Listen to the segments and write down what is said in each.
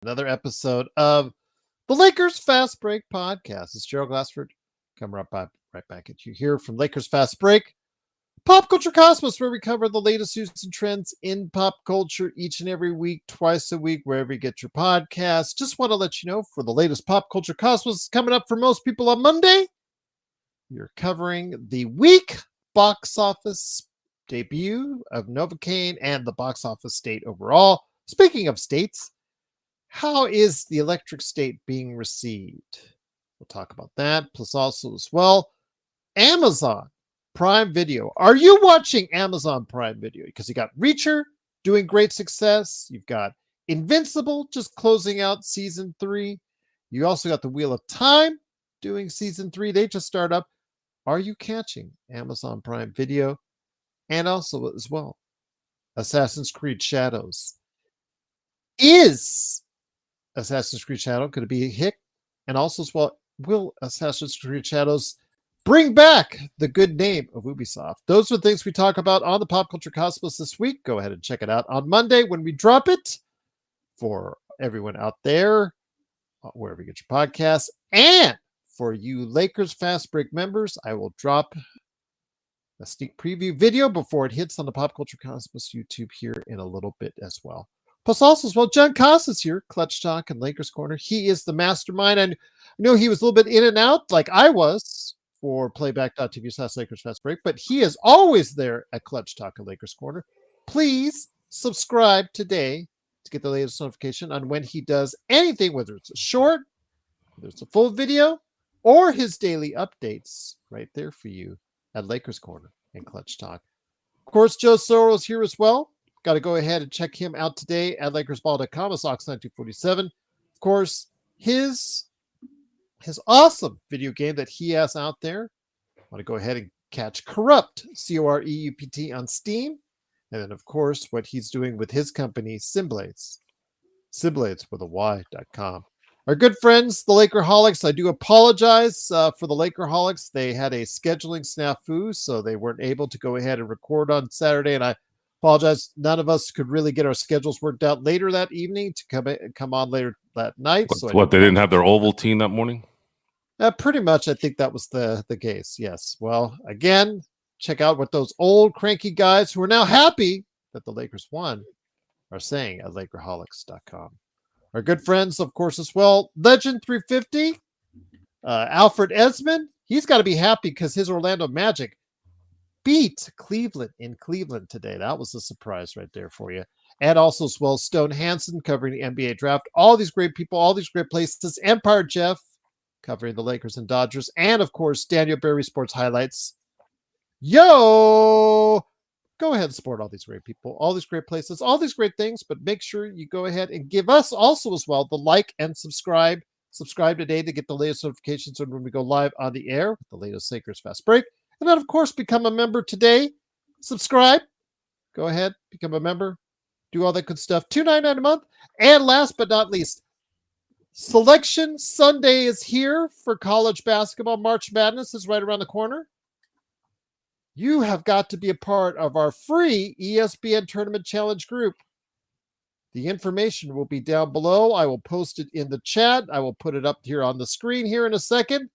another episode of the Lakers Fast Break podcast. It's Gerald Glassford coming right back at you here from Lakers Fast Break, Pop Culture Cosmos, where we cover the latest news and trends in pop culture each and every week, twice a week, wherever you get your podcast. Just want to let you know, for the latest Pop Culture Cosmos coming up for most people on Monday, you're covering the week box office debut of Novocaine and the box office state overall. Speaking of states, how is the Electric State being received? We'll talk about that. Plus also as well, Amazon Prime Video. Are you watching Amazon Prime Video? Because you got Reacher doing great success. You've got Invincible just closing out season 3. You also got The Wheel of Time doing season 3. They just start up. Are you catching Amazon Prime Video? And also as well, Assassin's Creed Shadows. Is Assassin's Creed Shadow going to be a hit? And also as well, will Assassin's Creed Shadows bring back the good name of Ubisoft? Those are the things we talk about on the Pop Culture Cosmos this week. Go ahead and check it out on Monday when we drop it. For everyone out there, wherever you get your podcasts, and for you Lakers Fast Break members, I will drop a sneak preview video before it hits on the Pop Culture Cosmos YouTube here in a little bit as well. Plus also as well, John Costas here, Clutch Talk and Lakers Corner. He is the mastermind. And I know he was a little bit in and out like I was for playback.tv/Lakers Fast Break, but he is always there at Clutch Talk and Lakers Corner. Please subscribe today to get the latest notification on when he does anything, whether it's a short, whether it's a full video, or his daily updates right there for you at Lakers Corner and Clutch Talk. Of course, Joe Soros here as well. Got to go ahead and check him out today at LakersBall.com. It's Ox9247. Of course, his awesome video game that he has out there. I want to go ahead and catch Corrupt, Coreupt on Steam. And then, of course, what he's doing with his company, Simblades. Simblades with a Y.com. Our good friends, the Lakerholics. I do apologize for the Lakerholics. They had a scheduling snafu, so they weren't able to go ahead and record on Saturday. And I apologize. None of us could really get our schedules worked out later that evening to come on later that night. What they didn't have their Ovaltine that morning? Pretty much, I think that was the case. Yes. Well, again, check out what those old cranky guys who are now happy that the Lakers won are saying at Lakerholics.com. Our good friends, of course, as well. Legend 350, Alfred Esmond. He's got to be happy because his Orlando Magic beat Cleveland in Cleveland today. That was a surprise right there for you. And also as well, Stone Hansen covering the NBA draft. All these great people, all these great places. Empire Jeff covering the Lakers and Dodgers. And, of course, Daniel Berry Sports Highlights. Yo! Go ahead and support all these great people, all these great places, all these great things, but make sure you go ahead and give us also as well the like and subscribe. Subscribe today to get the latest notifications when we go live on the air with the latest Lakers Fast Break. And then, of course, become a member today. Subscribe. Go ahead, become a member. Do all that good stuff. $2.99 a month. And last but not least, Selection Sunday is here for college basketball. March Madness is right around the corner. You have got to be a part of our free ESPN Tournament Challenge group. The information will be down below. I will post it in the chat. I will put it up here on the screen here in a second.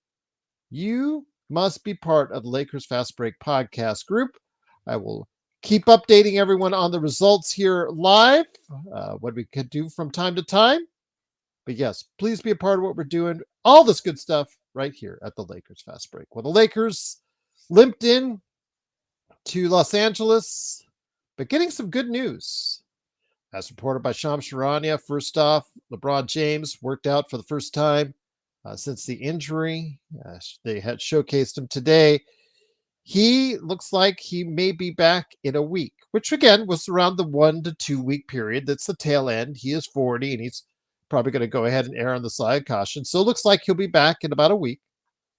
You must be part of the Lakers Fast Break podcast group. I will keep updating everyone on the results here live, what we could do from time to time. But yes, please be a part of what we're doing. All this good stuff right here at the Lakers Fast Break. Well, the Lakers limped in to Los Angeles, but getting some good news. As reported by Shams Charania, first off, LeBron James worked out for the first time since the injury. They had showcased him today. He looks like he may be back in a week, which again was around the 1 to 2 week period. That's the tail end. He is 40 and he's probably going to go ahead and err on the side of caution. So it looks like he'll be back in about a week.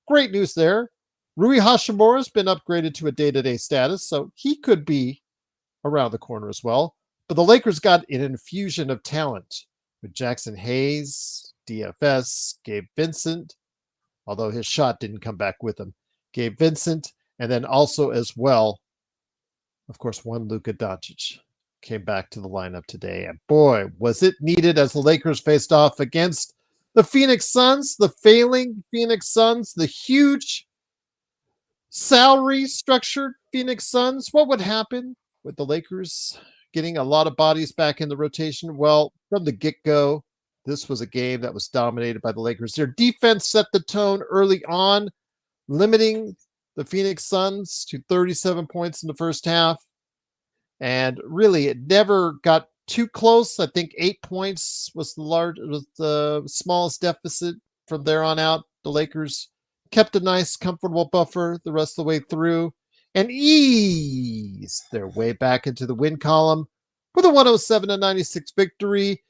Great news there. Rui Hachimura has been upgraded to a day-to-day status, so he could be around the corner as well. But the Lakers got an infusion of talent with Jackson Hayes, DFS, Gabe Vincent, although his shot didn't come back with him. Gabe Vincent, and then also as well, of course, one Luka Doncic. came back to the lineup today. And boy, was it needed as the Lakers faced off against the Phoenix Suns, the failing Phoenix Suns, the huge salary structured Phoenix Suns. What would happen with the Lakers getting a lot of bodies back in the rotation? Well, from the get-go, this was a game that was dominated by the Lakers. Their defense set the tone early on, limiting the Phoenix Suns to 37 points in the first half. And really, it never got too close. I think 8 points was the smallest deficit. From there on out, the Lakers kept a nice, comfortable buffer the rest of the way through and eased their way back into the win column with a 107-96 victory.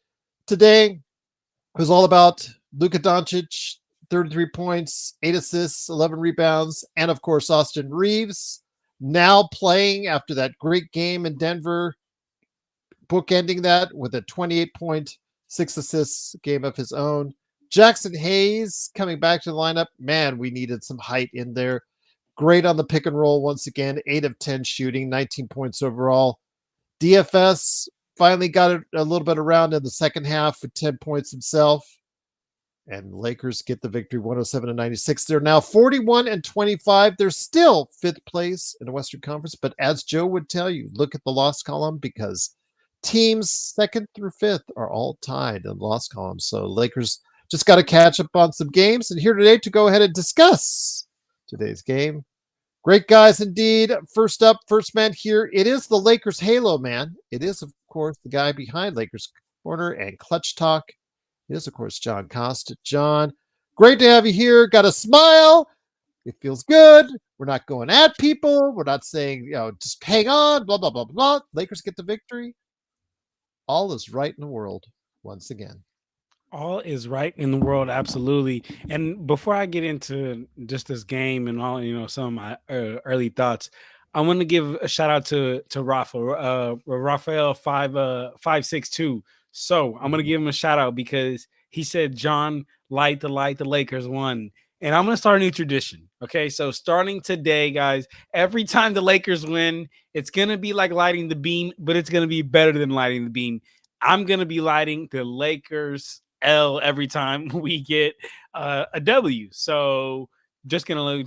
Today, it was all about Luka Doncic, 33 points, 8 assists, 11 rebounds, and of course, Austin Reeves now playing after that great game in Denver, bookending that with a 28-point, 6 assists game of his own. Jackson Hayes coming back to the lineup. Man, we needed some height in there. Great on the pick and roll once again. 8 of 10 shooting, 19 points overall. DFS finally got it a little bit around in the second half with 10 points himself. And Lakers get the victory 107-96. They're now 41-25. They're still 5th place in the Western Conference. But as Joe would tell you, look at the loss column because teams 2nd through 5th are all tied in the loss column. So Lakers just got to catch up on some games. And here today to go ahead and discuss today's game. Great guys indeed. First up, first man here. It is the Lakers Halo man. It is, of course, the guy behind Lakers Corner and Clutch Talk. It is, of course, John Costa. John, great to have you here. Got a smile. It feels good. We're not going at people. We're not saying, just hang on, blah, blah, blah, blah. Lakers get the victory. All is right in the world once again. All is right in the world, absolutely. And before I get into just this game and all, some of my early thoughts, I want to give a shout out to Raphael 562. So I'm gonna give him a shout out because he said, "John, light the Lakers won." And I'm gonna start a new tradition. Okay, so starting today, guys, every time the Lakers win, it's gonna be like lighting the beam, but it's gonna be better than lighting the beam. I'm gonna be lighting the Lakers L every time we get a W. So just gonna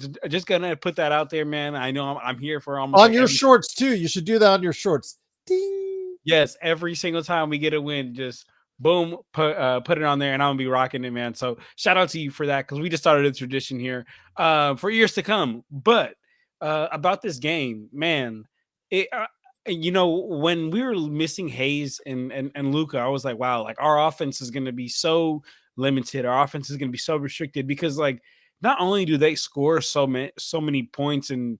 put that out there, man. I know I'm here for almost on your shorts too. You should do that on your shorts. Ding. Yes, every single time we get a win, just boom, put it on there, and I'm gonna be rocking it, man. So shout out to you for that because we just started a tradition here for years to come. But about this game, man, when we were missing Hayes and Luka, I was like, wow, like our offense is gonna be so limited. Our offense is gonna be so restricted because like not only do they score so many points and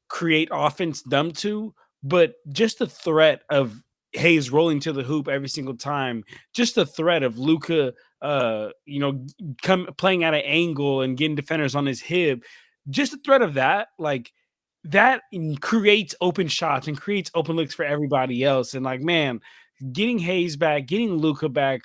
create offense dumb to, but just the threat of Hayes rolling to the hoop every single time, just the threat of Luka, playing at an angle and getting defenders on his hip, just the threat of that, like that creates open shots and creates open looks for everybody else. And like, man, getting Hayes back, getting Luka back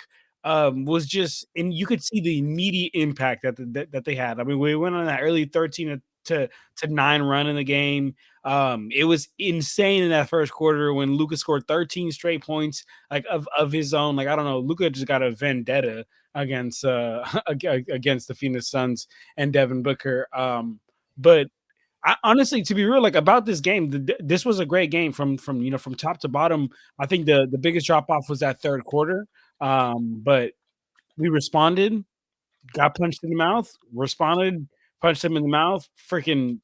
was just, and you could see the immediate impact that they had. I mean, we went on that early 13 to 9 run in the game. It was insane in that first quarter when Luka scored 13 straight points, like of his own. Like, I don't know, Luka just got a vendetta against against the Phoenix Suns and Devin Booker. But honestly, to be real, like about this game, this was a great game from top to bottom. I think the biggest drop off was that third quarter. But we responded, got punched in the mouth, responded, punched them in the mouth, freaking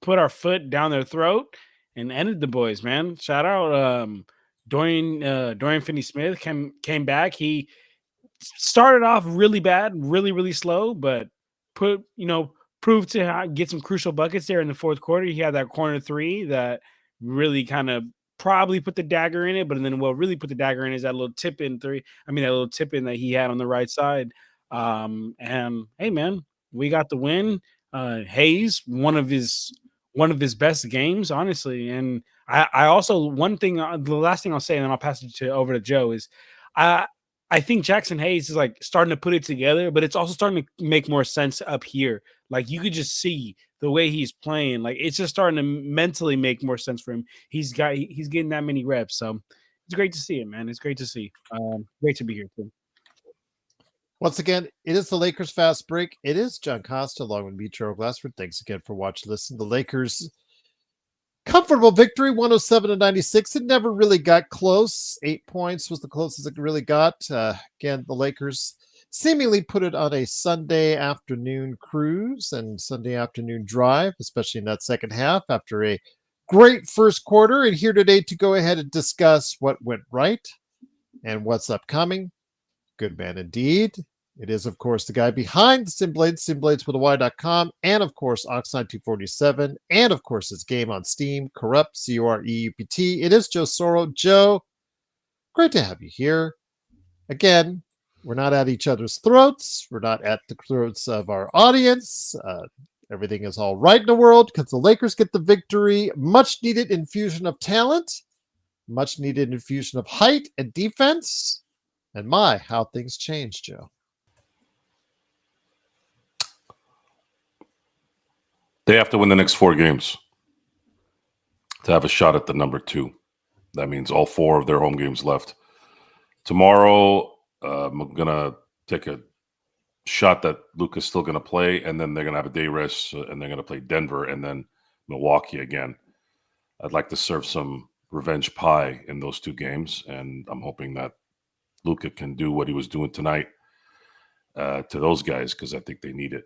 put our foot down their throat and ended the boys, man. Shout out Dorian Finney-Smith came back. He started off really bad, really slow, but proved to get some crucial buckets there in the fourth quarter. He had that corner three that really kind of probably put the dagger in it, but then what really put the dagger in is that little tip in three. I mean, that little tip in that he had on the right side. And hey, man, we got the win. Hayes, one of his best games, honestly. And I also, the last thing I'll say, and then I'll pass it over to Joe, is I think Jackson Hayes is like starting to put it together, but it's also starting to make more sense up here. Like you could just see the way he's playing. Like it's just starting to mentally make more sense for him. He's getting that many reps. So it's great to see it, man. It's great to see. Great to be here too. Once again, it is the Lakers Fast Break. It is John Costa along with me, Gerald Glassford. Thanks again for watching. Listen, the Lakers comfortable victory, 107-96. It never really got close. 8 points was the closest it really got. Again, the Lakers seemingly put it on a Sunday afternoon cruise and Sunday afternoon drive, especially in that second half after a great first quarter. And here today to go ahead and discuss what went right and what's upcoming. Good man indeed. It is, of course, the guy behind the Simblades, simbladeswithany.com, and, of course, Ox9247, and, of course, his game on Steam, Corrupt, C-O-R-E-U-P-T. It is Joe Soro. Joe, great to have you here. Again, we're not at each other's throats. We're not at the throats of our audience. Everything is all right in the world because the Lakers get the victory. Much needed infusion of talent, much needed infusion of height and defense. And my, how things changed, Joe. They have to win the next 4 games to have a shot at the number 2. That means all 4 of their home games left. Tomorrow, I'm going to take a shot that Luka's still going to play, and then they're going to have a day rest, and they're going to play Denver and then Milwaukee again. I'd like to serve some revenge pie in those 2 games, and I'm hoping that Luka can do what he was doing tonight to those guys because I think they need it.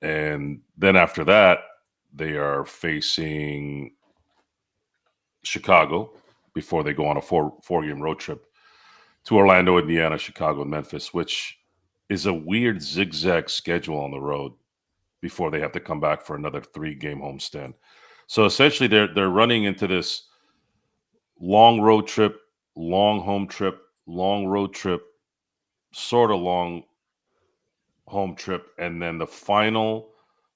And then after that, they are facing Chicago before they go on a four-game road trip to Orlando, Indiana, Chicago, and Memphis, which is a weird zigzag schedule on the road before they have to come back for another 3-game homestand. So essentially, they're running into this long road trip, long home trip, long road trip, sort of long home trip, and then the final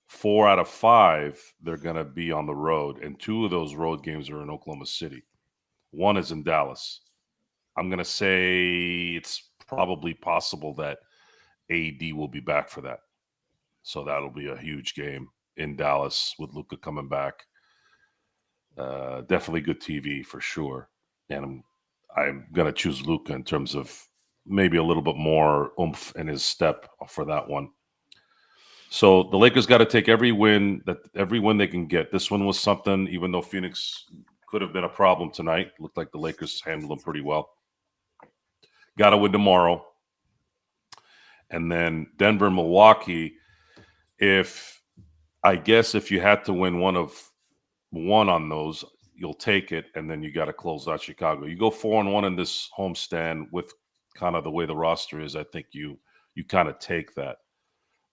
4 out of 5 they're going to be on the road, and 2 of those road games are in Oklahoma City. 1 is in Dallas. I'm going to say it's probably possible that AD will be back for that. So that'll be a huge game in Dallas with Luka coming back. Definitely good TV for sure. And I'm going to choose Luka in terms of maybe a little bit more oomph in his step for that one. So the Lakers got to take every win they can get. This one was something, even though Phoenix could have been a problem tonight. Looked like the Lakers handled them pretty well. Got to win tomorrow. And then Denver, Milwaukee. If you had to win one on those, you'll take it, and then you got to close out Chicago. You go 4-1 in this homestand with kind of the way the roster is. I think you kind of take that,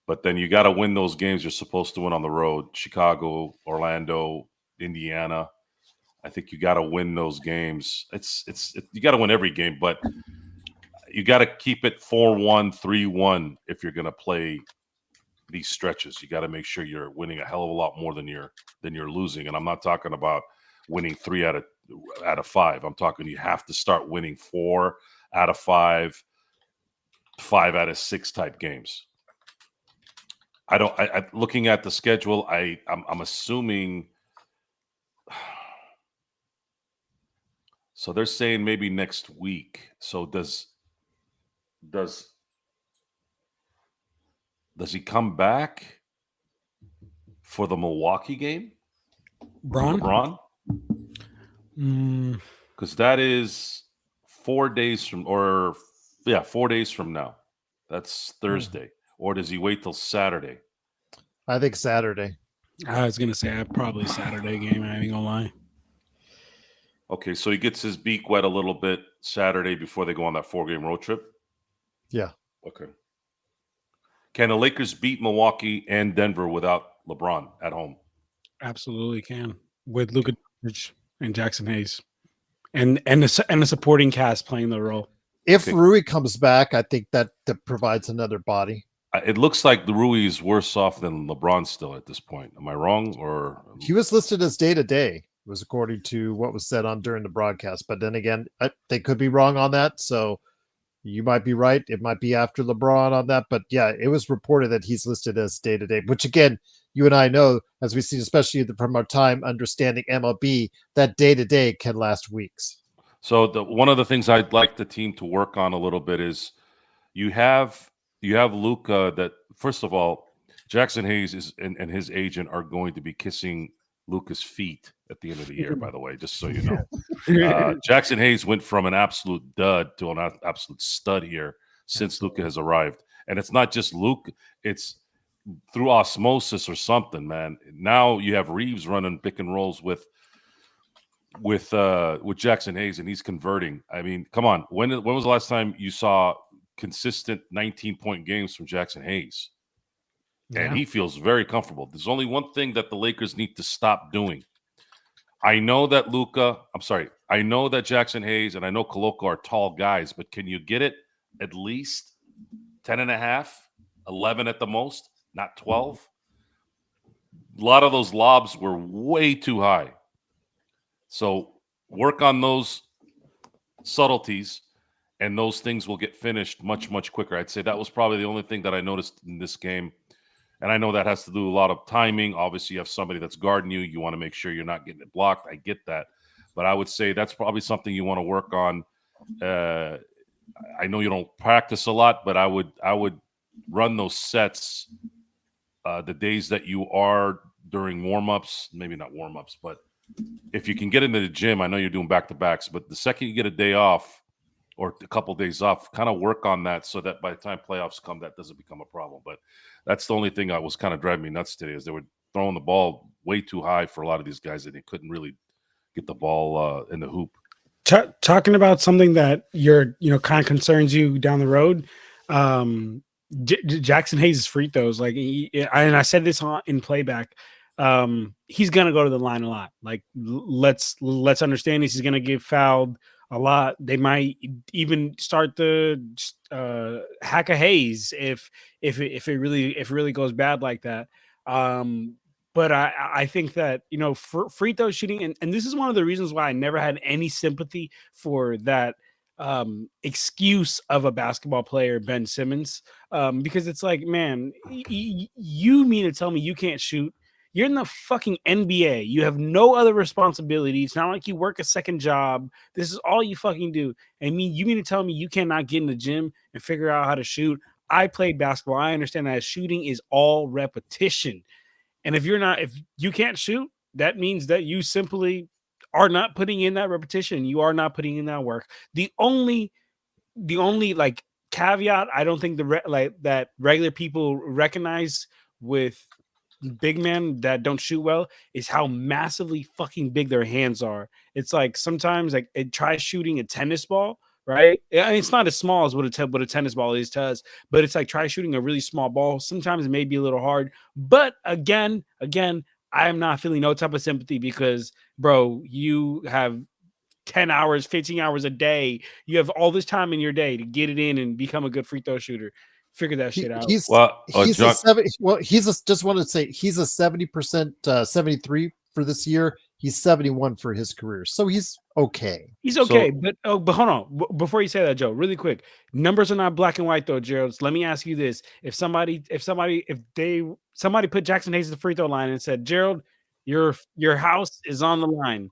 but then you got to win those games you're supposed to win on the road: Chicago, Orlando, Indiana. I think you got to win those games. You got to win every game, but you got to keep it 4-1, 3-1 if you're going to play these stretches. You got to make sure you're winning a hell of a lot more than you're losing. And I'm not talking about winning 3 out of 5. I'm talking you have to start winning 4 out of 5, 5 out of 6 type games. Looking at the schedule, I'm assuming. So they're saying maybe next week. So does he come back for the Milwaukee game? LeBron? Because that is 4 days from, 4 days from now. That's Thursday. Or does he wait till Saturday? I think Saturday. I was going to say probably Saturday game. I ain't going to lie. Okay, so he gets his beak wet a little bit Saturday before they go on that 4-game road trip? Yeah. Okay. Can the Lakers beat Milwaukee and Denver without LeBron at home? Absolutely can. With Luka and Jackson Hayes. And the supporting cast playing the role. If Rui comes back, I think that provides another body. It looks like the Rui is worse off than LeBron still at this point. Am I wrong? Or he was listed as day-to-day, was according to what was said during the broadcast. But then again, they could be wrong on that. So you might be right. It might be after LeBron on that. But yeah, it was reported that he's listed as day-to-day, which again, you and I know, as we've seen, especially from our time understanding MLB, that day-to-day can last weeks. So one of the things I'd like the team to work on a little bit is you have Luca. That first of all, Jackson Hayes and his agent are going to be kissing Luca's feet at the end of the year. By the way, just so you know, Jackson Hayes went from an absolute dud to an absolute stud here since Luca has arrived, and it's not just Luca; it's through osmosis or something, man. Now you have Reeves running pick and rolls with Jackson Hayes, and he's converting. I mean, come on. When was the last time you saw consistent 19-point games from Jackson Hayes? Yeah. And he feels very comfortable. There's only one thing that the Lakers need to stop doing. I know that I know that Jackson Hayes and I know Koloko are tall guys, but can you get it at least 10 and a half, 11 at the most, not 12? A lot of those lobs were way too high. So work on those subtleties, and those things will get finished much, much quicker. I'd say that was probably the only thing that I noticed in this game. And I know that has to do a lot of timing. Obviously, you have somebody that's guarding you. You want to make sure you're not getting it blocked. I get that. But I would say that's probably something you want to work on. I know you don't practice a lot, but I would run those sets the days that you are during warm-ups, maybe not warm-ups, but if you can get into the gym, I know you're doing back-to-backs, but the second you get a day off or a couple of days off, kind of work on that so that by the time playoffs come, that doesn't become a problem. But that's the only thing that was kind of driving me nuts today is they were throwing the ball way too high for a lot of these guys and they couldn't really get the ball in the hoop. Talking about something that kind of concerns you down the road, Jackson Hayes' free throws, like, and I said this in playback, he's gonna go to the line a lot. Like, let's understand this. He's gonna get fouled a lot. They might even start the hack a Hayes if it really goes bad like that. But I think that, free throw shooting, and this is one of the reasons why I never had any sympathy for that excuse of a basketball player, Ben Simmons, because it's like, man, you mean to tell me you can't shoot? You're in the fucking NBA. You have no other responsibility. It's not like you work a second job. This is all you fucking do. And you mean to tell me you cannot get in the gym and figure out how to shoot? I played basketball. I understand that shooting is all repetition. And if you can't shoot, that means that you simply are not putting in that repetition. You are not putting in that work. The only like caveat I don't think that regular people recognize with big men that don't shoot well is how massively fucking big their hands are. It's like sometimes like try shooting a tennis ball, right? I mean, it's not as small as what a tennis ball is to us, but it's like try shooting a really small ball. Sometimes it may be a little hard, but again, I am not feeling no type of sympathy because, bro, you have 10 hours, 15 hours a day. You have all this time in your day to get it in and become a good free throw shooter. Figure that shit out. He's John, a 70. Well, just wanted to say he's a 70%, 73 for this year. He's 71 for his career, so he's okay. He's okay, but hold on. Before you say that, Joe, really quick, numbers are not black and white though, Gerald. So let me ask you this: if somebody put Jackson Hayes at the free throw line and said, Gerald, your house is on the line.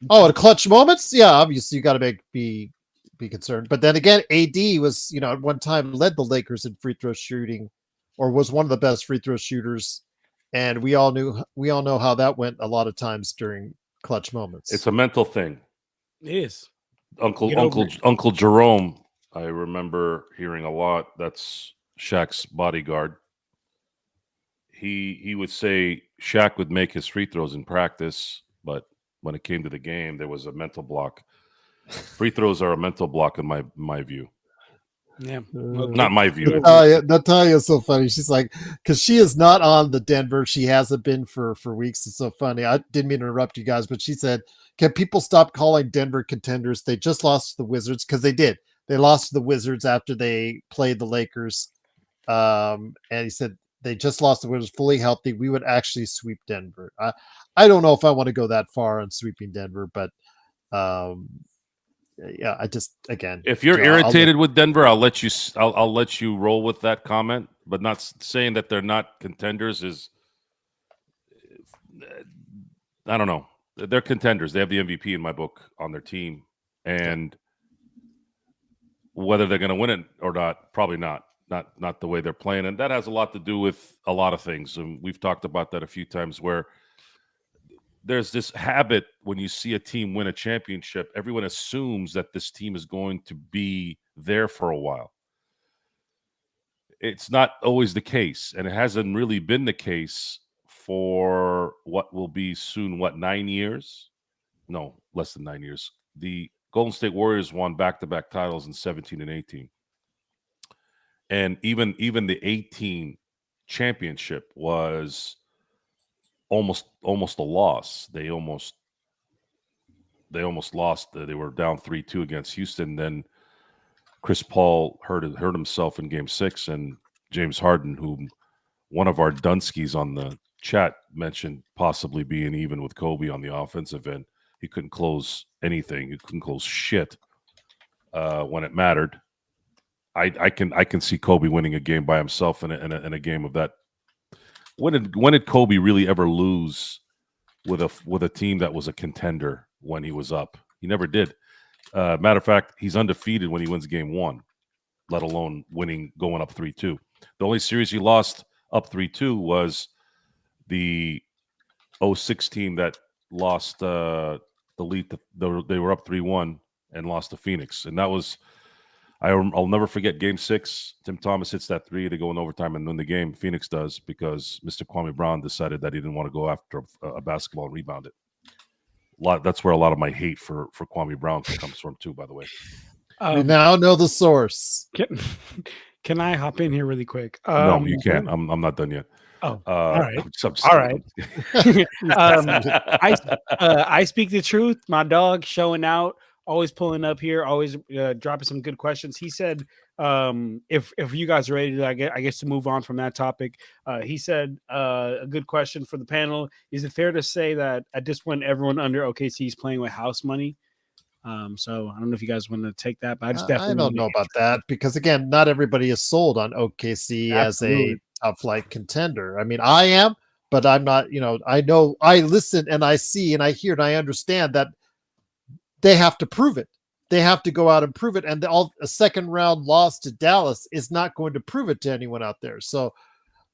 Oh, at clutch moments, yeah, obviously you got to be concerned. But then again, AD was, at one time led the Lakers in free throw shooting, or was one of the best free throw shooters, and we all know how that went a lot of times during clutch moments. It's a mental thing. It is. Uncle Jerome, I remember hearing a lot. That's Shaq's bodyguard. He would say Shaq would make his free throws in practice, but when it came to the game, there was a mental block. Free throws are a mental block in my view. Yeah, not my view. Natalia's so funny. She's like, because she is not on the Denver. She hasn't been for weeks. It's so funny. I didn't mean to interrupt you guys, but she said, "Can people stop calling Denver contenders? They just lost to the Wizards," because they did. They lost to the Wizards after they played the Lakers. And he said they just lost the Wizards fully healthy. We would actually sweep Denver. I don't know if I want to go that far on sweeping Denver, but yeah, I just, again, if you're irritated with Denver, I'll let you roll with that comment, but not saying that they're not contenders is, I don't know. They're contenders. They have the MVP in my book on their team, and whether they're going to win it or not, probably not. Not the way they're playing, and that has a lot to do with a lot of things. And we've talked about that a few times, where there's this habit when you see a team win a championship, everyone assumes that this team is going to be there for a while. It's not always the case, and it hasn't really been the case for what will be soon, 9 years? No, less than 9 years. The Golden State Warriors won back-to-back titles in 17 and 18. And even the 18 championship was almost a loss. They almost lost. They were down 3-2 against Houston. Then Chris Paul hurt himself in Game 6, and James Harden, who one of our Dunskies on the chat mentioned possibly being even with Kobe on the offensive end. He couldn't close anything. He couldn't close shit when it mattered. I can see Kobe winning a game by himself in a game of that. When did Kobe really ever lose with a team that was a contender when he was up? He never did. Matter of fact, he's undefeated when he wins Game 1, let alone going up 3-2. The only series he lost up 3-2 was the 06 team that lost the lead. They were up 3-1 and lost to Phoenix, and that was. I'll never forget Game 6. Tim Thomas hits that 3 to go in overtime and win the game. Phoenix does, because Mr. Kwame Brown decided that he didn't want to go after a basketball and rebound it. That's where a lot of my hate for Kwame Brown comes from too, by the way. We now know the source. Can I hop in here really quick? No, you can't. I'm not done yet. Oh, all right. All right. I speak the truth. My dog showing out, always pulling up here, always dropping some good questions. He said, if you guys are ready to, I guess to move on from that topic, he said a good question for the panel. Is it fair to say that at this point, everyone under OKC is playing with house money? So I don't know if you guys want to take that, but I just definitely don't know about that, because again, not everybody is sold on OKC as a top flight contender. I mean, I am, but I'm not. I listen and I see and I hear and I understand that they have to prove it. They have to go out and prove it, and a second round loss to Dallas is not going to prove it to anyone out there. So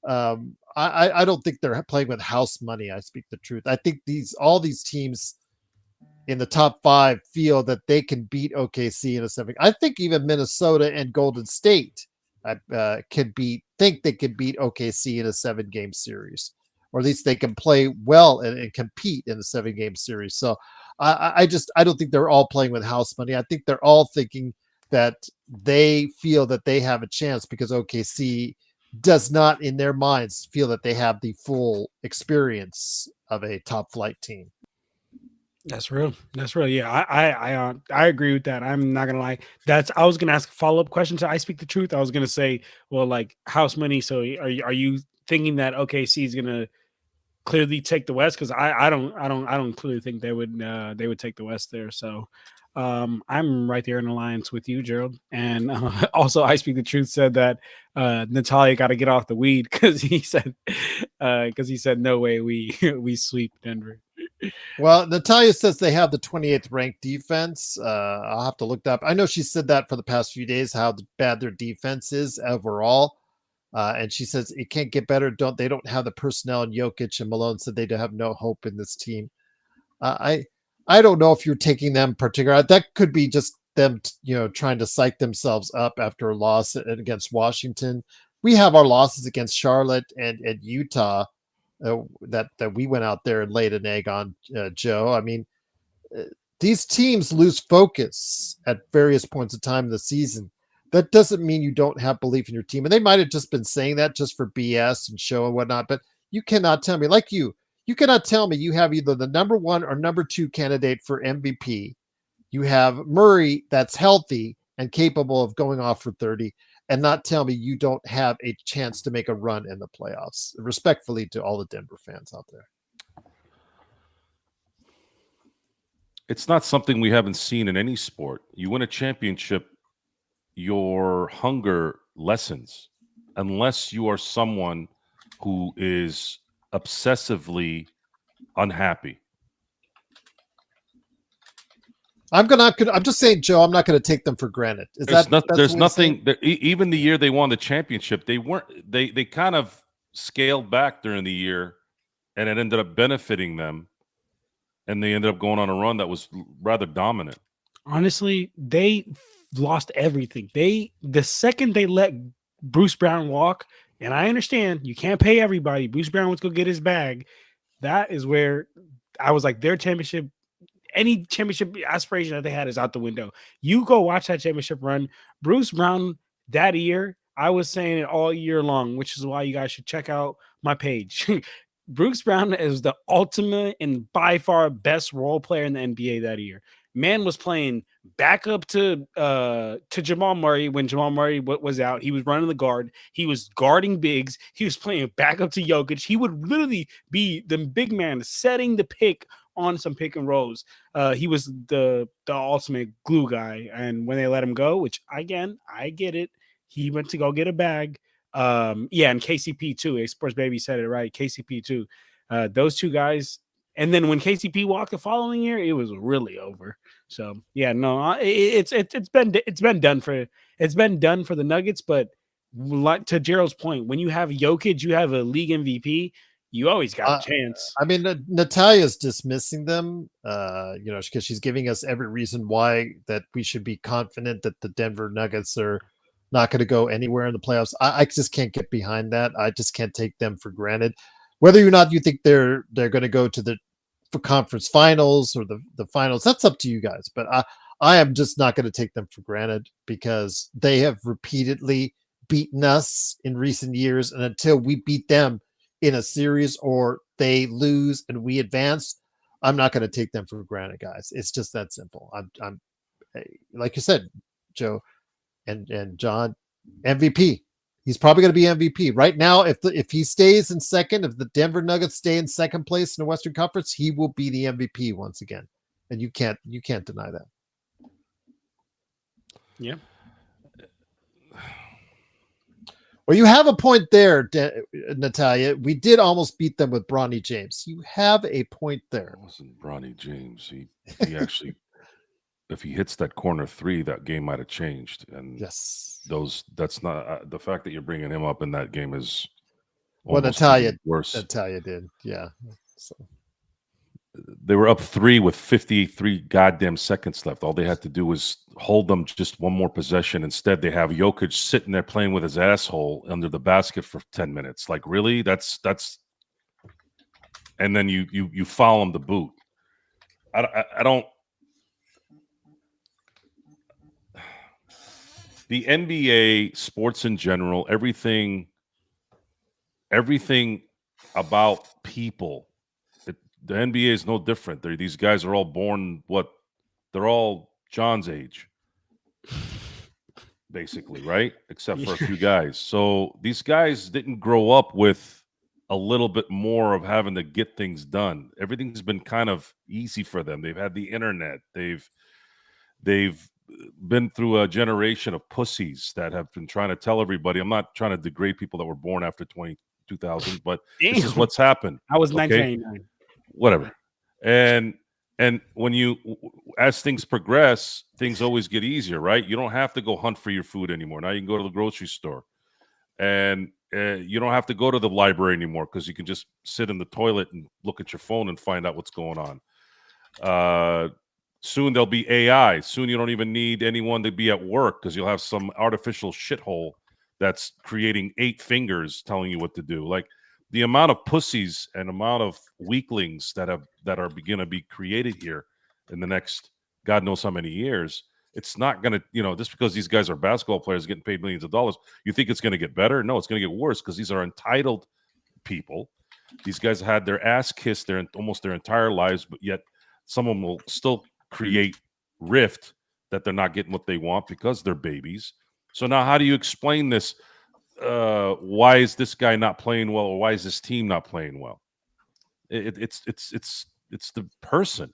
I don't think they're playing with house money. I speak the truth. I think all these teams in the top 5 feel that they can beat OKC in a 7. I think even Minnesota and Golden State think they can beat OKC in a 7-game series, or at least they can play well and compete in a 7-game series. So I don't think they're all playing with house money. I think they're all thinking that they feel that they have a chance, because OKC does not, in their minds, feel that they have the full experience of a top flight team. That's real. Yeah, I agree with that. I'm not gonna lie. I was gonna ask a follow-up question to I speak the truth. I was gonna say, well, like house money. So are you thinking that OKC is gonna clearly take the West? Because I don't clearly think they would take the West there. So I'm right there in alliance with you, Gerald. And also, I speak the truth said that Natalia got to get off the weed, because he said no way we sweep Denver. Well, Natalia says they have the 28th ranked defense. I'll have to look that up. I know she said that for the past few days, how bad their defense is overall. And she says it can't get better. They don't have the personnel. And Jokic and Malone said they have no hope in this team. I don't know if you're taking them particular. That could be just them, trying to psych themselves up after a loss against Washington. We have our losses against Charlotte and Utah. That we went out there and laid an egg on, Joe. I mean, these teams lose focus at various points of time in the season. That doesn't mean you don't have belief in your team. And they might have just been saying that just for BS and show and whatnot. But you cannot tell me, you cannot tell me you have either the number 1 or number 2 candidate for MVP. You have Murray that's healthy and capable of going off for 30. And not tell me you don't have a chance to make a run in the playoffs. Respectfully to all the Denver fans out there. It's not something we haven't seen in any sport. You win a championship, your hunger lessens, unless you are someone who is obsessively unhappy. I'm just saying, Joe. I'm not gonna take them for granted. There's nothing. Even the year they won the championship, they weren't. They kind of scaled back during the year, and it ended up benefiting them, and they ended up going on a run that was rather dominant. Honestly, they lost everything. The second they let Bruce Brown walk, and I understand you can't pay everybody. Bruce Brown wants to go get his bag. That is where I was like, their championship, any championship aspiration that they had is out the window. You go watch that championship run. Bruce Brown that year, I was saying it all year long, which is why you guys should check out my page. Bruce Brown is the ultimate and by far best role player in the NBA that year. Man was playing backup to Jamal Murray when Jamal Murray was out. He was running the guard. He was guarding bigs. He was playing backup to Jokic. He would literally be the big man setting the pick on some pick and rolls. He was the ultimate glue guy. And when they let him go, which again, I get it, he went to go get a bag. And KCP too. Sports Baby said it right. KCP too. Those two guys. And then when KCP walked the following year, it was really over. So yeah, no, it's been done for the Nuggets. But like to Gerald's point, when you have Jokic, you have a league MVP. You always got a chance. I mean, Natalia's dismissing them, because she's giving us every reason why that we should be confident that the Denver Nuggets are not going to go anywhere in the playoffs. I just can't get behind that. I just can't take them for granted. Whether or not you think they're going to go to the conference finals or the finals, that's up to you guys. But I am just not going to take them for granted because they have repeatedly beaten us in recent years, and until we beat them in a series or they lose and we advance, I'm not going to take them for granted, guys. It's just that simple. I'm like you said, Joe and John, MVP. He's probably going to be MVP right now. If he stays in second, if the Denver Nuggets stay in second place in the Western Conference, he will be the MVP once again, and you can't deny that. Yeah. Well, you have a point there, Natalia. We did almost beat them with Bronny James. You have a point there. It wasn't Bronny James. He actually, if he hits that corner three, that game might have changed. And yes, that's not the fact that you're bringing him up in that game is Natalia worse. Natalia did, yeah. So they were up 3 with 53 goddamn seconds left. All they had to do was hold them just one more possession. Instead, they have Jokic sitting there playing with his asshole under the basket for 10 minutes. Like, really? That's and then you foul him the boot. I don't. The NBA, sports in general, everything about people. The NBA is no different. These guys are all born they're all John's age, basically, right? Except for a few guys. So these guys didn't grow up with a little bit more of having to get things done. Everything's been kind of easy for them. They've had the internet. They've been through a generation of pussies that have been trying to tell everybody. I'm not trying to degrade people that were born after 2000, but this is what's happened. I was 1999. Whatever. And when as things progress, things always get easier, right? You don't have to go hunt for your food anymore. Now you can go to the grocery store, and you don't have to go to the library anymore because you can just sit in the toilet and look at your phone and find out what's going on. Soon there'll be AI. Soon you don't even need anyone to be at work because you'll have some artificial shithole that's creating 8 fingers telling you what to do. Like, the amount of pussies and amount of weaklings that are going to be created here in the next God knows how many years, it's not going to, just because these guys are basketball players getting paid millions of dollars, you think it's going to get better? No, it's going to get worse because these are entitled people. These guys had their ass kissed almost their entire lives, but yet some of them will still create rift that they're not getting what they want because they're babies. So now how do you explain this? Why is this guy not playing well, or why is this team not playing well? It's the person.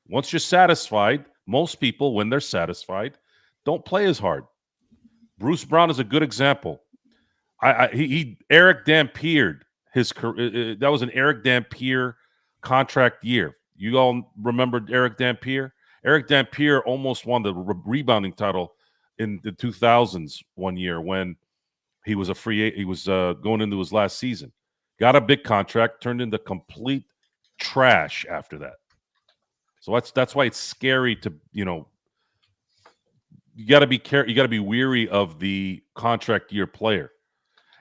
Once you're satisfied, most people, when they're satisfied, don't play as hard. Bruce Brown is a good example. He Eric Dampiered his career. That was an Eric Dampier contract year. You all remember Eric Dampier? Eric Dampier almost won the rebounding title in the 2000s one year when he was he was going into his last season. Got a big contract, turned into complete trash after that. So that's why it's scary to, you got to be you got to be weary of the contract year player.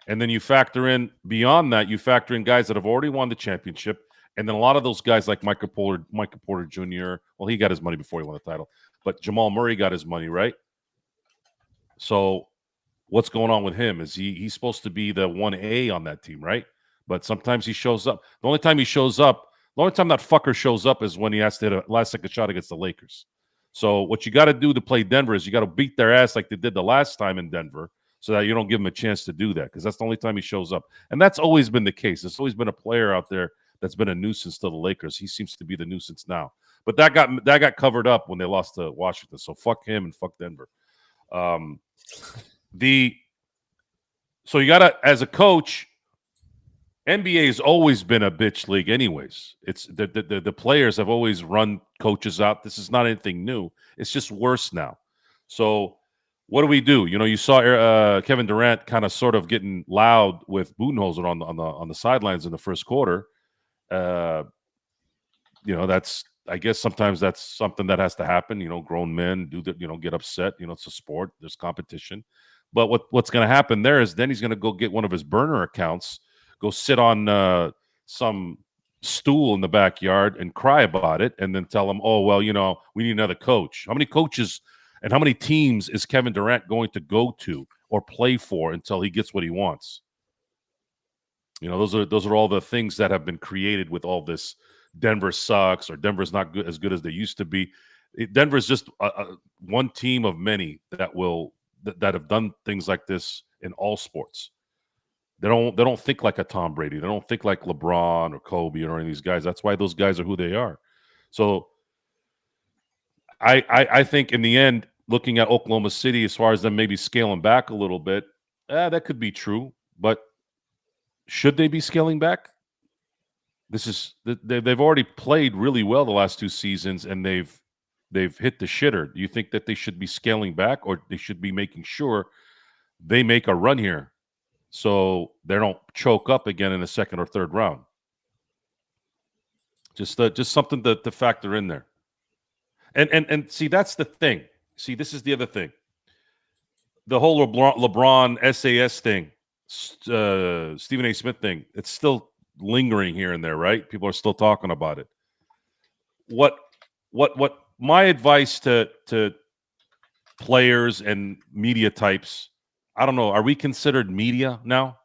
And then you factor in beyond that, you factor in guys that have already won the championship. And then a lot of those guys like Michael Porter Jr., well, he got his money before he won the title, but Jamal Murray got his money, right? So what's going on with him? Is he's supposed to be the 1A on that team, right? But sometimes he shows up. The only time that fucker shows up is when he has to hit a last-second shot against the Lakers. So what you got to do to play Denver is you got to beat their ass like they did the last time in Denver so that you don't give him a chance to do that because that's the only time he shows up. And that's always been the case. There's always been a player out there that's been a nuisance to the Lakers. He seems to be the nuisance now. But that got covered up when they lost to Washington. So fuck him and fuck Denver. So you got to, as a coach, NBA has always been a bitch league anyways. It's the players have always run coaches out. This is not anything new. It's just worse now. So what do? You saw Kevin Durant kind of sort of getting loud with Budenholzer on the sidelines in the first quarter. That's, I guess sometimes that's something that has to happen. Grown men do that, get upset. It's a sport. There's competition. But what's going to happen there is then he's going to go get one of his burner accounts, go sit on some stool in the backyard and cry about it, and then tell him, oh, well, we need another coach. How many coaches and how many teams is Kevin Durant going to go to or play for until he gets what he wants? Those are all the things that have been created with all this. Denver sucks, or Denver's not as good as they used to be. Denver's just one team of many that have done things like this in all sports. They don't think like a Tom Brady. They don't think like LeBron or Kobe or any of these guys. That's why those guys are who they are. So I think in the end, looking at Oklahoma City, as far as them maybe scaling back a little bit, that could be true. But should they be scaling back? They've already played really well the last two seasons, and they've hit the shitter. Do you think that they should be scaling back, or they should be making sure they make a run here so they don't choke up again in the second or third round? Just something to factor in there. And see, that's the thing. See, this is the other thing. The whole LeBron SAS thing, Stephen A. Smith thing, it's still lingering here and there, right? People are still talking about it. What my advice to players and media types, I don't know, are we considered media now?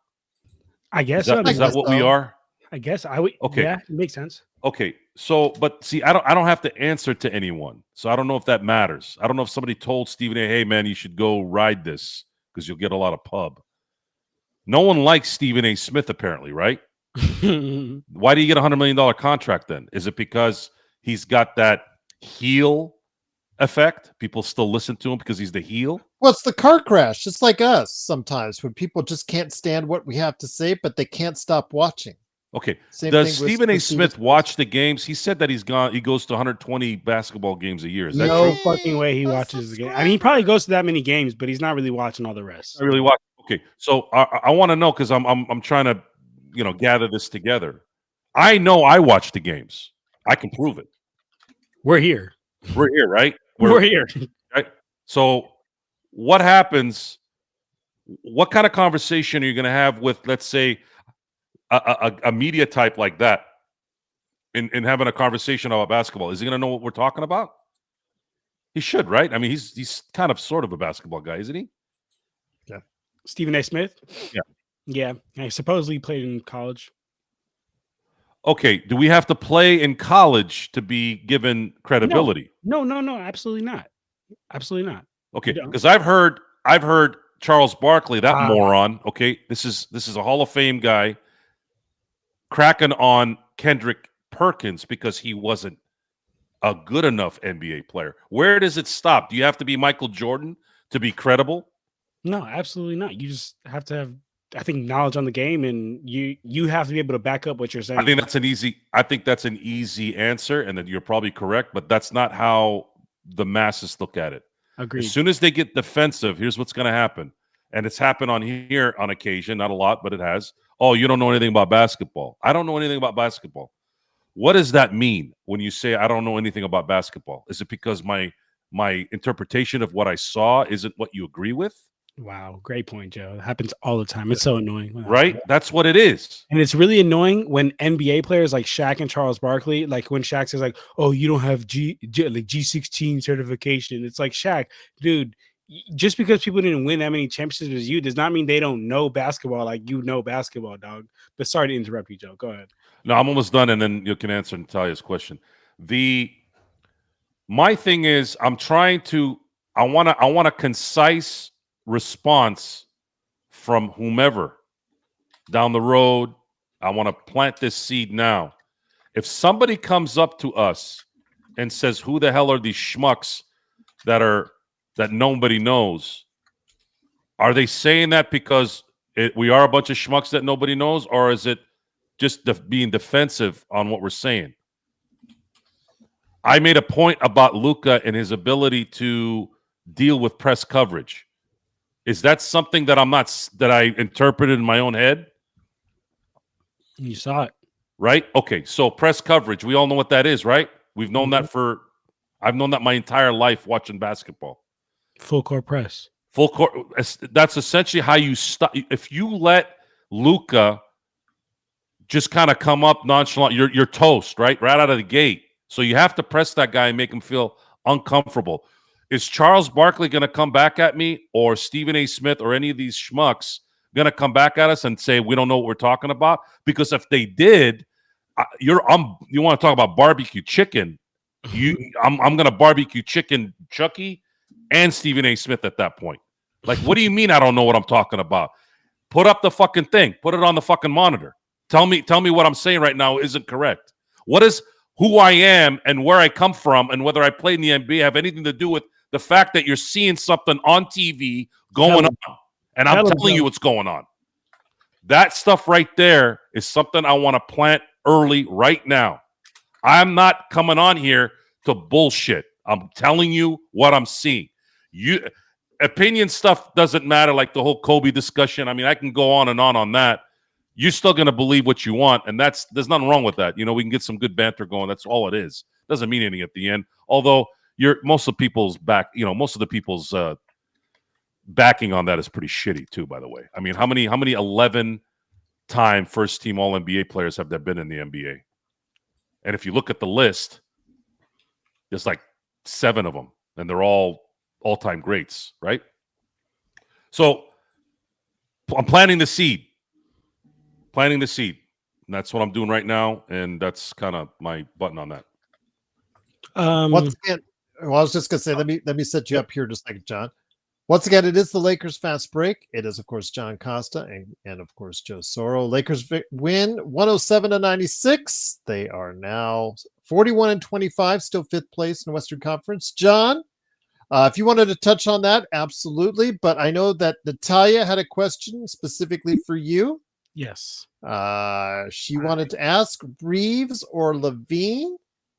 I guess is that what we are? I guess I would. Okay, yeah, it makes sense. Okay, so but see, I don't have to answer to anyone, so I don't know if that matters. I don't know if somebody told Stephen A. Hey man, you should go ride this because you'll get a lot of pub. No one likes Stephen A. Smith apparently, right? Why do you get $100 million contract then? Is it because he's got that heel effect? People still listen to him because he's the heel? Well, it's the car crash. It's like us sometimes when people just can't stand what we have to say, but they can't stop watching. Okay. Does Stephen A. Smith watch the games? He said that he goes to 120 basketball games a year. Is that no true? Fucking way he watches the game. I mean, he probably goes to that many games, but he's not really watching all the rest. I really watch. Okay. So I want to know because I'm trying to gather this together. I know I watch the games. I can prove it. We're here, right? We're here. Right? So what happens? What kind of conversation are you going to have with, let's say, a media type like that in having a conversation about basketball? Is he going to know what we're talking about? He should, right? I mean, he's kind of sort of a basketball guy, isn't he? Yeah. Stephen A. Smith? Yeah. Yeah. I supposedly played in college. Okay. Do we have to play in college to be given credibility? No, absolutely not. Absolutely not. Okay. Because I've heard Charles Barkley, that moron. Okay. This is a Hall of Fame guy cracking on Kendrick Perkins because he wasn't a good enough NBA player. Where does it stop? Do you have to be Michael Jordan to be credible? No, absolutely not. You just have to have, I think, knowledge on the game, and you have to be able to back up what you're saying. I think that's an easy answer, and that you're probably correct, but that's not how the masses look at it. Agreed. As soon as they get defensive, here's what's going to happen. And it's happened on here on occasion, not a lot, but it has. Oh, you don't know anything about basketball. I don't know anything about basketball. What does that mean when you say I don't know anything about basketball? Is it because my interpretation of what I saw isn't what you agree with? Wow, great point, Joe. It happens all the time. It's so annoying. Right? That's what it is. And it's really annoying when NBA players like Shaq and Charles Barkley, like when Shaq says like, "Oh, you don't have G16 certification." It's like, Shaq, dude, just because people didn't win that many championships as you does not mean they don't know basketball like you know basketball, dog. But sorry to interrupt you, Joe. Go ahead. No, I'm almost done, and then you can answer Natalia's question. My thing is, I want a concise response from whomever down the road. I want to plant this seed now. If somebody comes up to us and says, "Who the hell are these schmucks that nobody knows?" Are they saying that because we are a bunch of schmucks that nobody knows, or is it just being defensive on what we're saying? I made a point about Luka and his ability to deal with press coverage. Is that something that I interpreted in my own head? You saw it. Right? Okay, so press coverage, we all know what that is, right? We've known that I've known that my entire life watching basketball. Full court press. Full court, that's essentially how you stop. If you let Luka just kind of come up nonchalant, you're toast, right out of the gate. So you have to press that guy and make him feel uncomfortable. Is Charles Barkley going to come back at me, or Stephen A. Smith, or any of these schmucks going to come back at us and say we don't know what we're talking about? Because if they did, you want to talk about barbecue chicken? I'm going to barbecue chicken Chucky and Stephen A. Smith at that point. Like, what do you mean I don't know what I'm talking about? Put up the fucking thing. Put it on the fucking monitor. Tell me what I'm saying right now isn't correct. What is who I am and where I come from and whether I played in the NBA have anything to do with the fact that you're seeing something on TV going on, and I'm telling you what's going on. That stuff right there is something I want to plant early right now. I'm not coming on here to bullshit. I'm telling you what I'm seeing. Opinion stuff doesn't matter, like the whole Kobe discussion. I mean, I can go on and on that. You're still going to believe what you want, and there's nothing wrong with that. You know, we can get some good banter going. That's all it is. Doesn't mean anything at the end. Although most of the people's backing on that is pretty shitty too. By the way, I mean, how many 11-time first team All NBA players have there been in the NBA? And if you look at the list, there's like 7 of them, and they're all-time greats, right? So I'm planting the seed. And that's what I'm doing right now, and that's kind of my button on that. Once again, well, I was just gonna say, let me set you up here just like John. Once again, it is the Lakers fast break. It is, of course, John Costa and of course Joe Soro. Lakers win 107-96. They are now 41-25, still 5th place in the Western Conference. John, if you wanted to touch on that, absolutely. But I know that Natalia had a question specifically for you. Yes. She wanted to ask Reeves or Levine,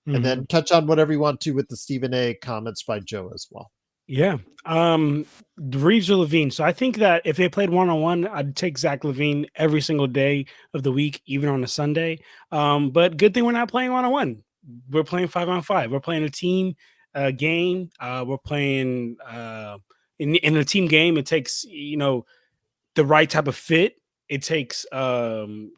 and then touch on whatever you want to with the Stephen A. comments by Joe as well. Yeah. Reeves or Levine. So I think that if they played one-on-one, I'd take Zach Levine every single day of the week, even on a Sunday. But good thing we're not playing one-on-one. We're playing 5-on-5. We're playing a team game. We're playing in a team game. It takes, the right type of fit. It takes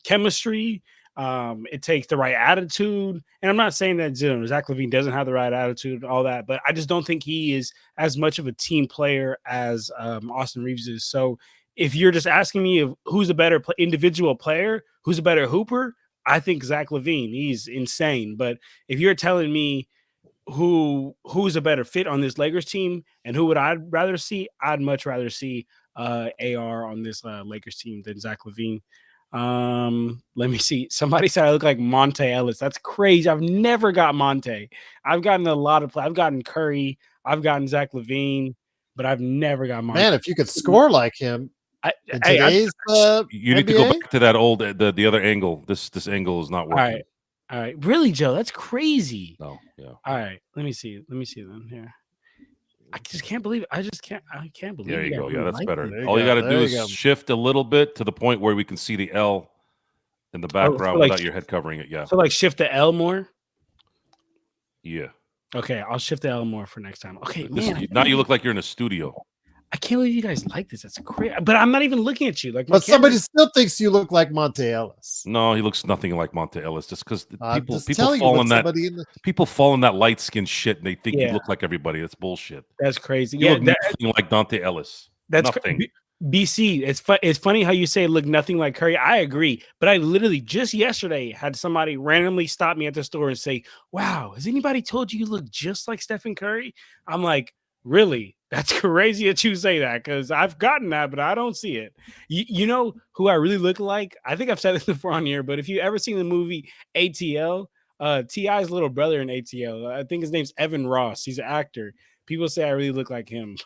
chemistry. It takes the right attitude. And I'm not saying that Zach Levine doesn't have the right attitude, all that, but I just don't think he is as much of a team player as Austin Reeves is. So if you're just asking me who's a better individual player, who's a better hooper, I think Zach Levine. He's insane. But if you're telling me who's a better fit on this Lakers team and who would I'd rather see, I'd much rather see AR on this Lakers team than Zach Levine. Let me see. Somebody said I look like Monte Ellis. That's crazy. I've never got Monte. I've gotten a lot of play. I've gotten Curry. I've gotten Zach Levine, but I've never got Monte. Man, if you could score like him in today's you need NBA? to go back to that old the other angle. This angle is not working. All right. All right, really, Joe? That's crazy. No, yeah. All right, let me see. Let me see them here. I just can't believe it. I can't believe. There you go. Yeah, that's like better. There you All you go, got to there do you is go. shift a little bit to the point where we can see the L in the background like- without your head covering it. Yeah. So like shift the L more. Yeah. Okay, I'll shift the L more for next time. Okay, This- man. now you look like you're in a studio. I can't believe you guys like this. That's crazy. But I'm not even looking at you. Like, my But somebody camera- still thinks you look like Monte Ellis. No, he looks nothing like Monte Ellis just because I'm just people telling you fall what in that somebody in the people fall in that light skin shit and they think you Yeah. look like everybody. That's bullshit. That's crazy. You Yeah, look nothing like Dante Ellis. that's nothing. BC. It's funny how you say look nothing like Curry. I agree, but I literally just yesterday had somebody randomly stop me at the store and say, "Wow, has anybody told you look just like Stephen Curry?" I'm like, really? That's crazy that you say that because I've gotten that, but I don't see it. You know who I really look like? I think I've said this before on here, but if you ever seen the movie ATL, T.I.'s little brother in ATL, I think his name's Evan Ross. He's an actor. People say I really look like him,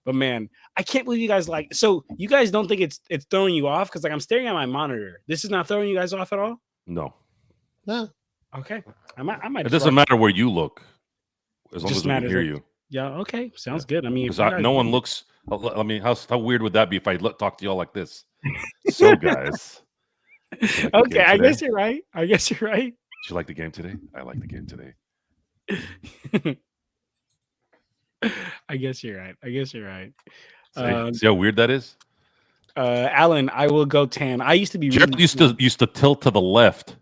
but man, I can't believe you guys like. So you guys don't think it's throwing you off because like I'm staring at my monitor. This is not throwing you guys off at all. No. no. Okay, I might. It doesn't matter where you look as long Just as we can matters hear like- you. Yeah. Okay. Sounds good. I mean, if Because you guys no one think- looks. I mean, how weird would that be if I talk to y'all like this? So, guys. you like the Okay, game I today? guess you're right. I guess you're right. Did you like the game today? I like the game today. I guess you're right. I guess you're right. See how weird that is? Alan, I will go 10. I used to be Gerald really used to tilt to the left.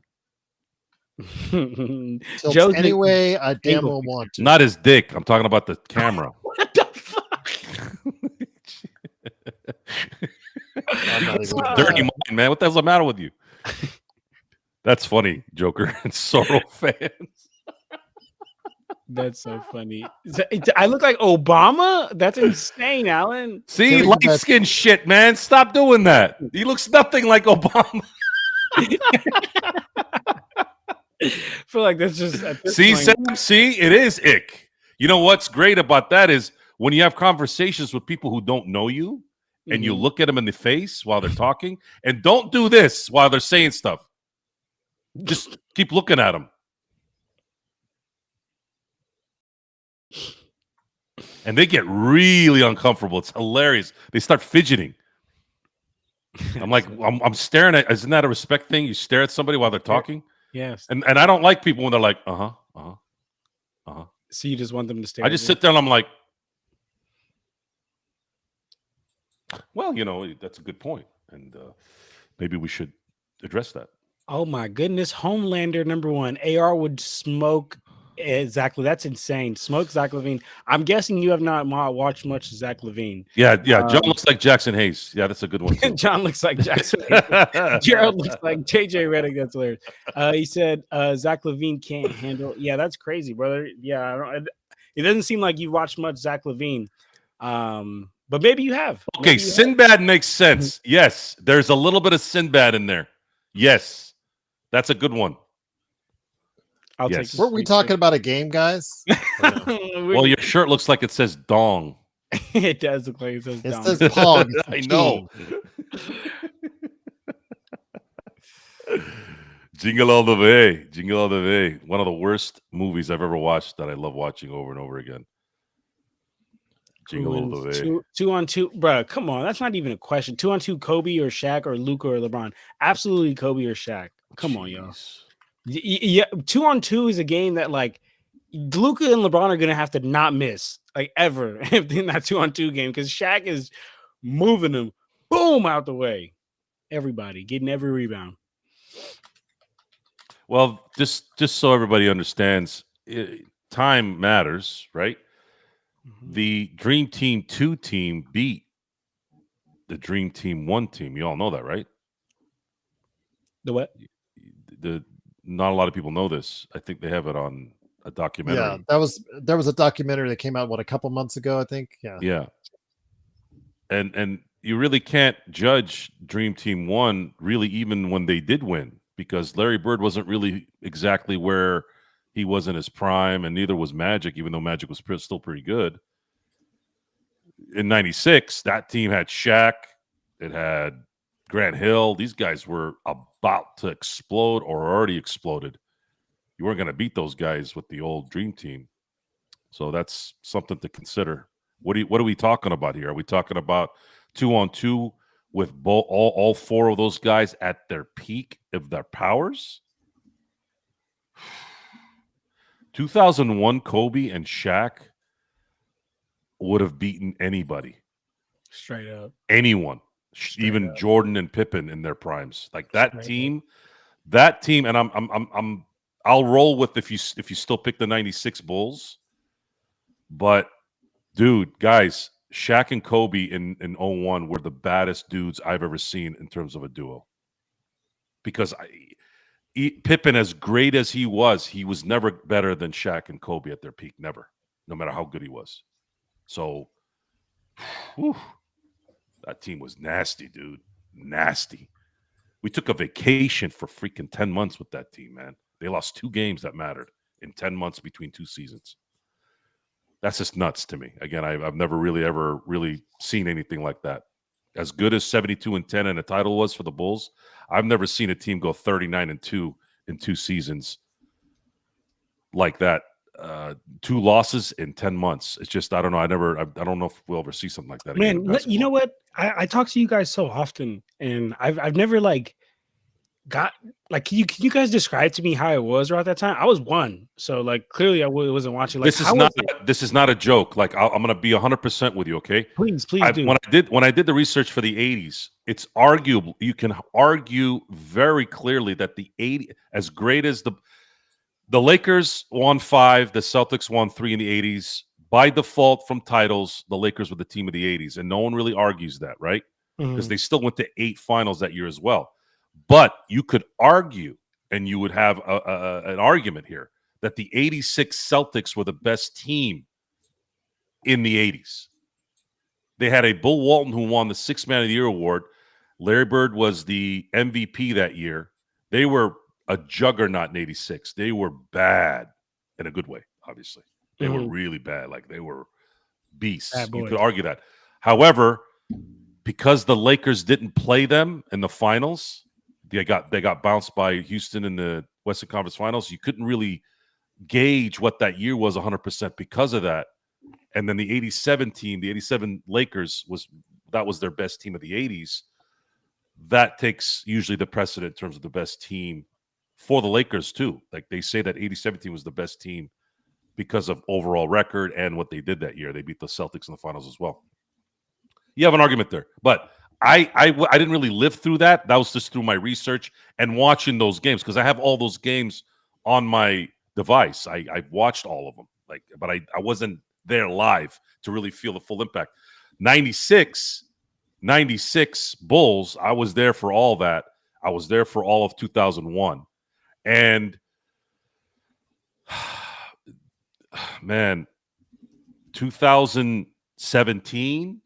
Tilts Joe's anyway, I damn angle well fixer. want to. Not his dick. I'm talking about the camera. What the fuck? I'm not even gonna- Dirty mind, man. What the hell's the matter with you? That's funny, Joker and Sorrow fans. That's so funny. I look like Obama? That's insane, Alan. See, Can we light go back- skin shit, man. Stop doing that. He looks nothing like Obama. I feel like that's just at this See, point- Sam, see, it is ick. You know what's great about that is when you have conversations with people who don't know you and you Mhm. look at them in the face while they're talking, and don't do this while they're saying stuff. Just keep looking at them. And they get really uncomfortable. It's hilarious. They start fidgeting. I'm like, I'm staring at. Isn't that a respect thing? You stare at somebody while they're talking, Yes. and I don't like people when they're like, So you just want them to stay. I just sit there and I'm like, well, you know, that's a good point, and maybe we should address that. Oh my goodness, Homelander #1. AR would smoke exactly. That's insane. Smoke Zach Levine. I'm guessing you have not watched much Zach Levine. Yeah. John looks like Jackson Hayes. Yeah, that's a good one. Too. John looks like Jackson. Gerald looks like JJ Redick. That's hilarious. He said Zach Levine can't handle. Yeah, that's crazy, brother. Yeah, it doesn't seem like you've watched much Zach Levine. But maybe you have. Okay, Maybe you have. Sinbad makes sense. Yes, there's a little bit of Sinbad in there. Yes, that's a good one. I'll Yes. take. Weren't we talking about a game, guys? Well, your shirt looks like it says dong. It does look like it says. It Dom. says Pog. It's I a know. team. Jingle all the way. Jingle all the way. One of the worst movies I've ever watched that I love watching over and over again. Jingle all the way. 2-on-2, bro. Come on, that's not even a question. 2-on-2, Kobe or Shaq or Luka or LeBron. Absolutely, Kobe or Shaq. Come on, y'all. Jeez. Yeah, 2-on-2 is a game that like Luka and LeBron are gonna have to not miss like ever in that 2-on-2 game because Shaq is moving them, boom, out the way. Everybody getting every rebound. Well, just so everybody understands, time matters, right? The Dream Team 2 team beat the Dream Team 1 team. You all know that, right? The what? Not a lot of people know this. I think they have it on a documentary. Yeah, there was a documentary that came out a couple months ago, I think. Yeah. Yeah. And you really can't judge Dream Team 1 really even when they did win because Larry Bird wasn't really exactly where he was in his prime, and neither was Magic, even though Magic was still pretty good. In '96, that team had Shaq. It had Grant Hill, these guys were about to explode or already exploded. You weren't going to beat those guys with the old Dream Team. So that's something to consider. What are we talking about here? Are we talking about 2-on-2 with all four of those guys at their peak of their powers? 2001 Kobe and Shaq would have beaten anybody. Straight up. Anyone. Straight even up. Jordan and Pippen in their primes. Like Straight that team, and I'll roll with if you still pick the 96 Bulls. But dude, guys, Shaq and Kobe in 01 were the baddest dudes I've ever seen in terms of a duo. Because Pippen, as great as he was never better than Shaq and Kobe at their peak. Never. No matter how good he was. So, whew, that team was nasty, dude. Nasty. We took a vacation for freaking 10 months with that team, man. They lost 2 games that mattered in 10 months between 2 seasons. That's just nuts to me. Again, I've never really ever really seen anything like that. As good as 72-10 and a title was for the Bulls, I've never seen a team go 39-2 in 2 seasons like that. 2 losses in 10 months. It's just, I don't know. I don't know if we'll ever see something like that again. Man, you know what? I talk to you guys so often, and I've never got can you guys describe to me how it was around that time? I was 1, so clearly I wasn't watching. This is not a joke. I'm going to be 100% with you, okay? Please do. When I did the research for the 80s, it's arguable. You can argue very clearly that the 80s, as great as the Lakers won 5, the Celtics won 3 in the 80s. By default, from titles, the Lakers were the team of the 80s, and no one really argues that, right? Because they still went to 8 finals that year as well. But you could argue, and you would have an argument here, that the 86 Celtics were the best team in the 80s. They had a Bill Walton who won the 6th Man of the Year award. Larry Bird was the MVP that year. They were a juggernaut in 86. They were bad in a good way, obviously. They were really bad. They were beasts. You could argue that. However, because the Lakers didn't play them in the finals, they got bounced by Houston in the Western Conference Finals. You couldn't really gauge what that year was 100% because of that. And then the 87 team, the 87 Lakers, was their best team of the 80s. That takes usually the precedent in terms of the best team for the Lakers too. They say that 87 team was the best team because of overall record and what they did that year. They beat the Celtics in the finals as well. You have an argument there, but I didn't really live through that. That was just through my research and watching those games, because I have all those games on my device. I've watched all of them, but I wasn't there live to really feel the full impact. 96 Bulls, I was there for all that. I was there for all of 2001. And man, 2017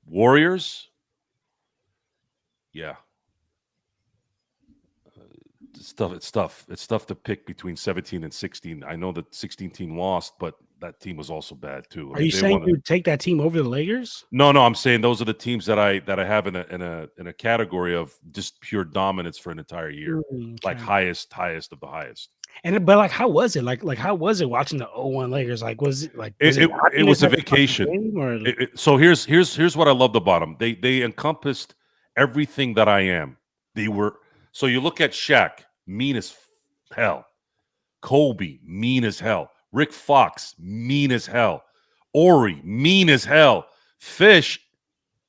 Warriors, yeah. It's tough to pick between 17 and 16. I know that 16 team lost, but that team was also bad too. Are you saying you would take that team over the Lakers? No, I'm saying those are the teams that I have in a category of just pure dominance for an entire year, highest of the highest. But how was it? How was it watching the 01 Lakers? Was it it was a vacation. So here's what I loved about them. They encompassed everything that I am. They were. So you look at Shaq, mean as hell. Kobe, mean as hell. Rick Fox, mean as hell. Ori, mean as hell. Fish,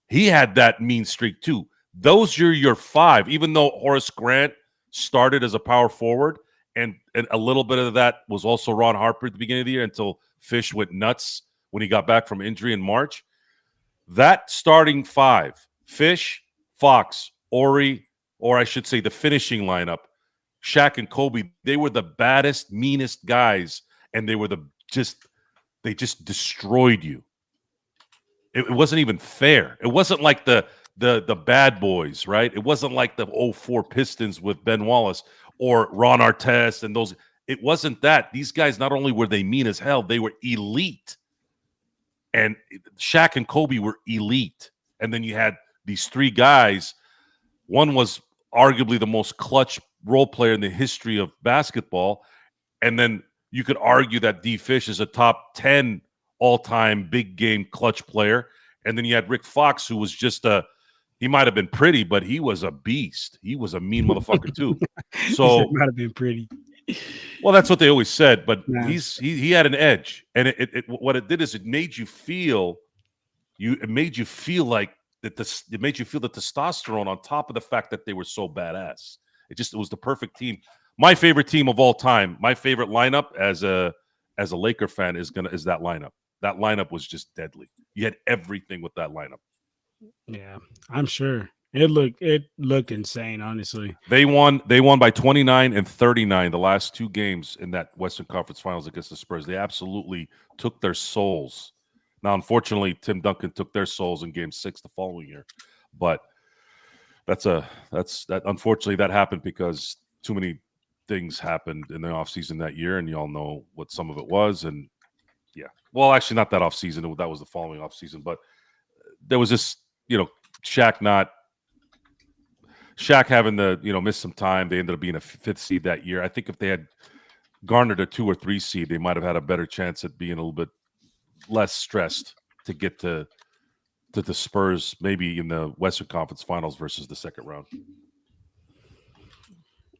he had that mean streak too. Those are your 5, even though Horace Grant started as a power forward, and a little bit of that was also Ron Harper at the beginning of the year until Fish went nuts when he got back from injury in March. That starting 5, Fish, Fox, Ori, or I should say the finishing lineup, Shaq and Kobe, they were the baddest, meanest guys, and they were they just destroyed you. It wasn't even fair. It wasn't like the bad boys, right? It wasn't like the 04 Pistons with Ben Wallace or Ron Artest and those. It wasn't that. These guys, not only were they mean as hell, they were elite. And Shaq and Kobe were elite. And then you had these three guys. One was arguably the most clutch role player in the history of basketball. And then you could argue that D. Fish is a top 10 all-time big game clutch player. And then you had Rick Fox, who was just he might have been pretty, but he was a beast. He was a mean motherfucker too. So might have been pretty. Well, that's what they always said, but Yeah. he had an edge. And what it did is it made you feel it made you feel like it made you feel the testosterone on top of the fact that they were so badass. It was the perfect team. My favorite team of all time, my favorite lineup as a Laker fan is that lineup. That lineup was just deadly. You had everything with that lineup. Yeah, I'm sure. It looked insane, honestly. They won by 29 and 39 the last two games in that Western Conference Finals against the Spurs. They absolutely took their souls. Now, unfortunately, Tim Duncan took their souls in Game 6 the following year, but unfortunately that happened because too many things happened in the offseason that year, and you all know what some of it was. And yeah, well, actually, not that offseason. That was the following offseason, but there was this, Shaq having to, miss some time. They ended up being a 5th seed that year. I think if they had garnered a 2 or 3 seed, they might have had a better chance at being a little bit less stressed to get to the Spurs, maybe in the Western Conference Finals versus the second round.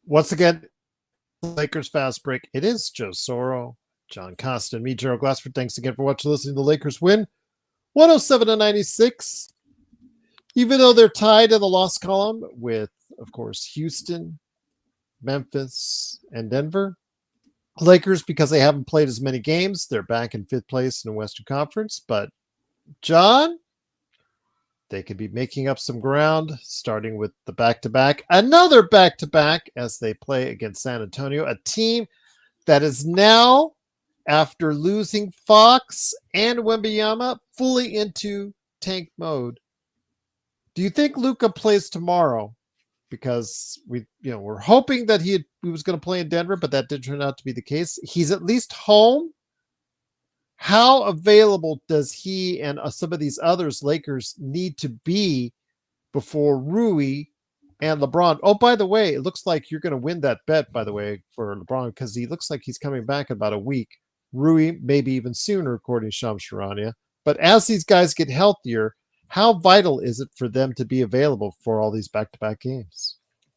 Once again, Lakers Fast Break. It is Joe Soro, John Costa, and me, Gerald Glassford. Thanks again for watching, listening to the Lakers win 107-96. Even though they're tied in the loss column with, of course, Houston, Memphis, and Denver. Lakers, because they haven't played as many games, they're back in 5th place in the Western Conference. But, John, they could be making up some ground, starting with the back-to-back. Another back-to-back as they play against San Antonio, a team that is now, after losing Fox and Wembanyama, fully into tank mode. Do you think Luka plays tomorrow? Because we're hoping that he was going to play in Denver, but that did turn out to be the case. He's at least home. How available does he and some of these others Lakers need to be before Rui and LeBron? Oh, by the way, it looks like you're going to win that bet, by the way, for LeBron, because he looks like he's coming back in about a week. Rui, maybe even sooner, according to Shams Charania. But as these guys get healthier, how vital is it for them to be available for all these back-to-back games?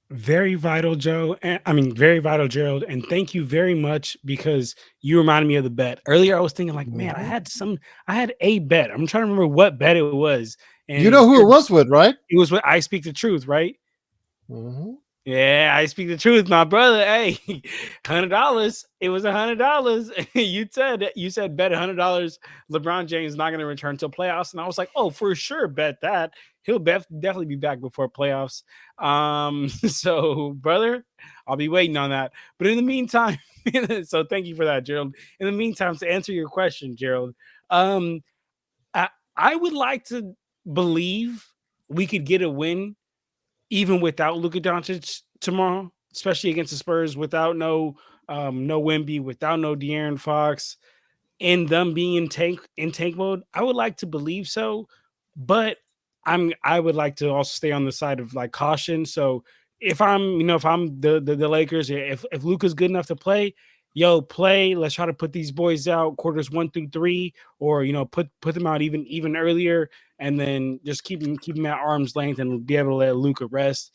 Very vital, Joe. Very vital, Gerald. And thank you very much, because you reminded me of the bet. Earlier, I was thinking like, man, I had a bet. I'm trying to remember what bet it was. And you know who it was with, right? It was with I Speak the Truth, right? Mm-hmm. Yeah, I speak the truth, my brother. Hey, $100. It was $100. you said bet $100. LeBron James is not going to return till playoffs, and I was like, oh, for sure, bet that he'll definitely be back before playoffs. So, brother, I'll be waiting on that. But in the meantime, so thank you for that, Gerald. In the meantime, to answer your question, Gerald, I would like to believe we could get a win even without Luka Doncic tomorrow, especially against the Spurs, without no Wemby, without no De'Aaron Fox, and them being in tank mode. I would like to believe so, but I would like to also stay on the side of like caution. So if I'm the Lakers, if Luka's good enough to play, play. Let's try to put these boys out quarters 1 through 3, or put them out even earlier, and then just keep them at arm's length and be able to let Luka rest.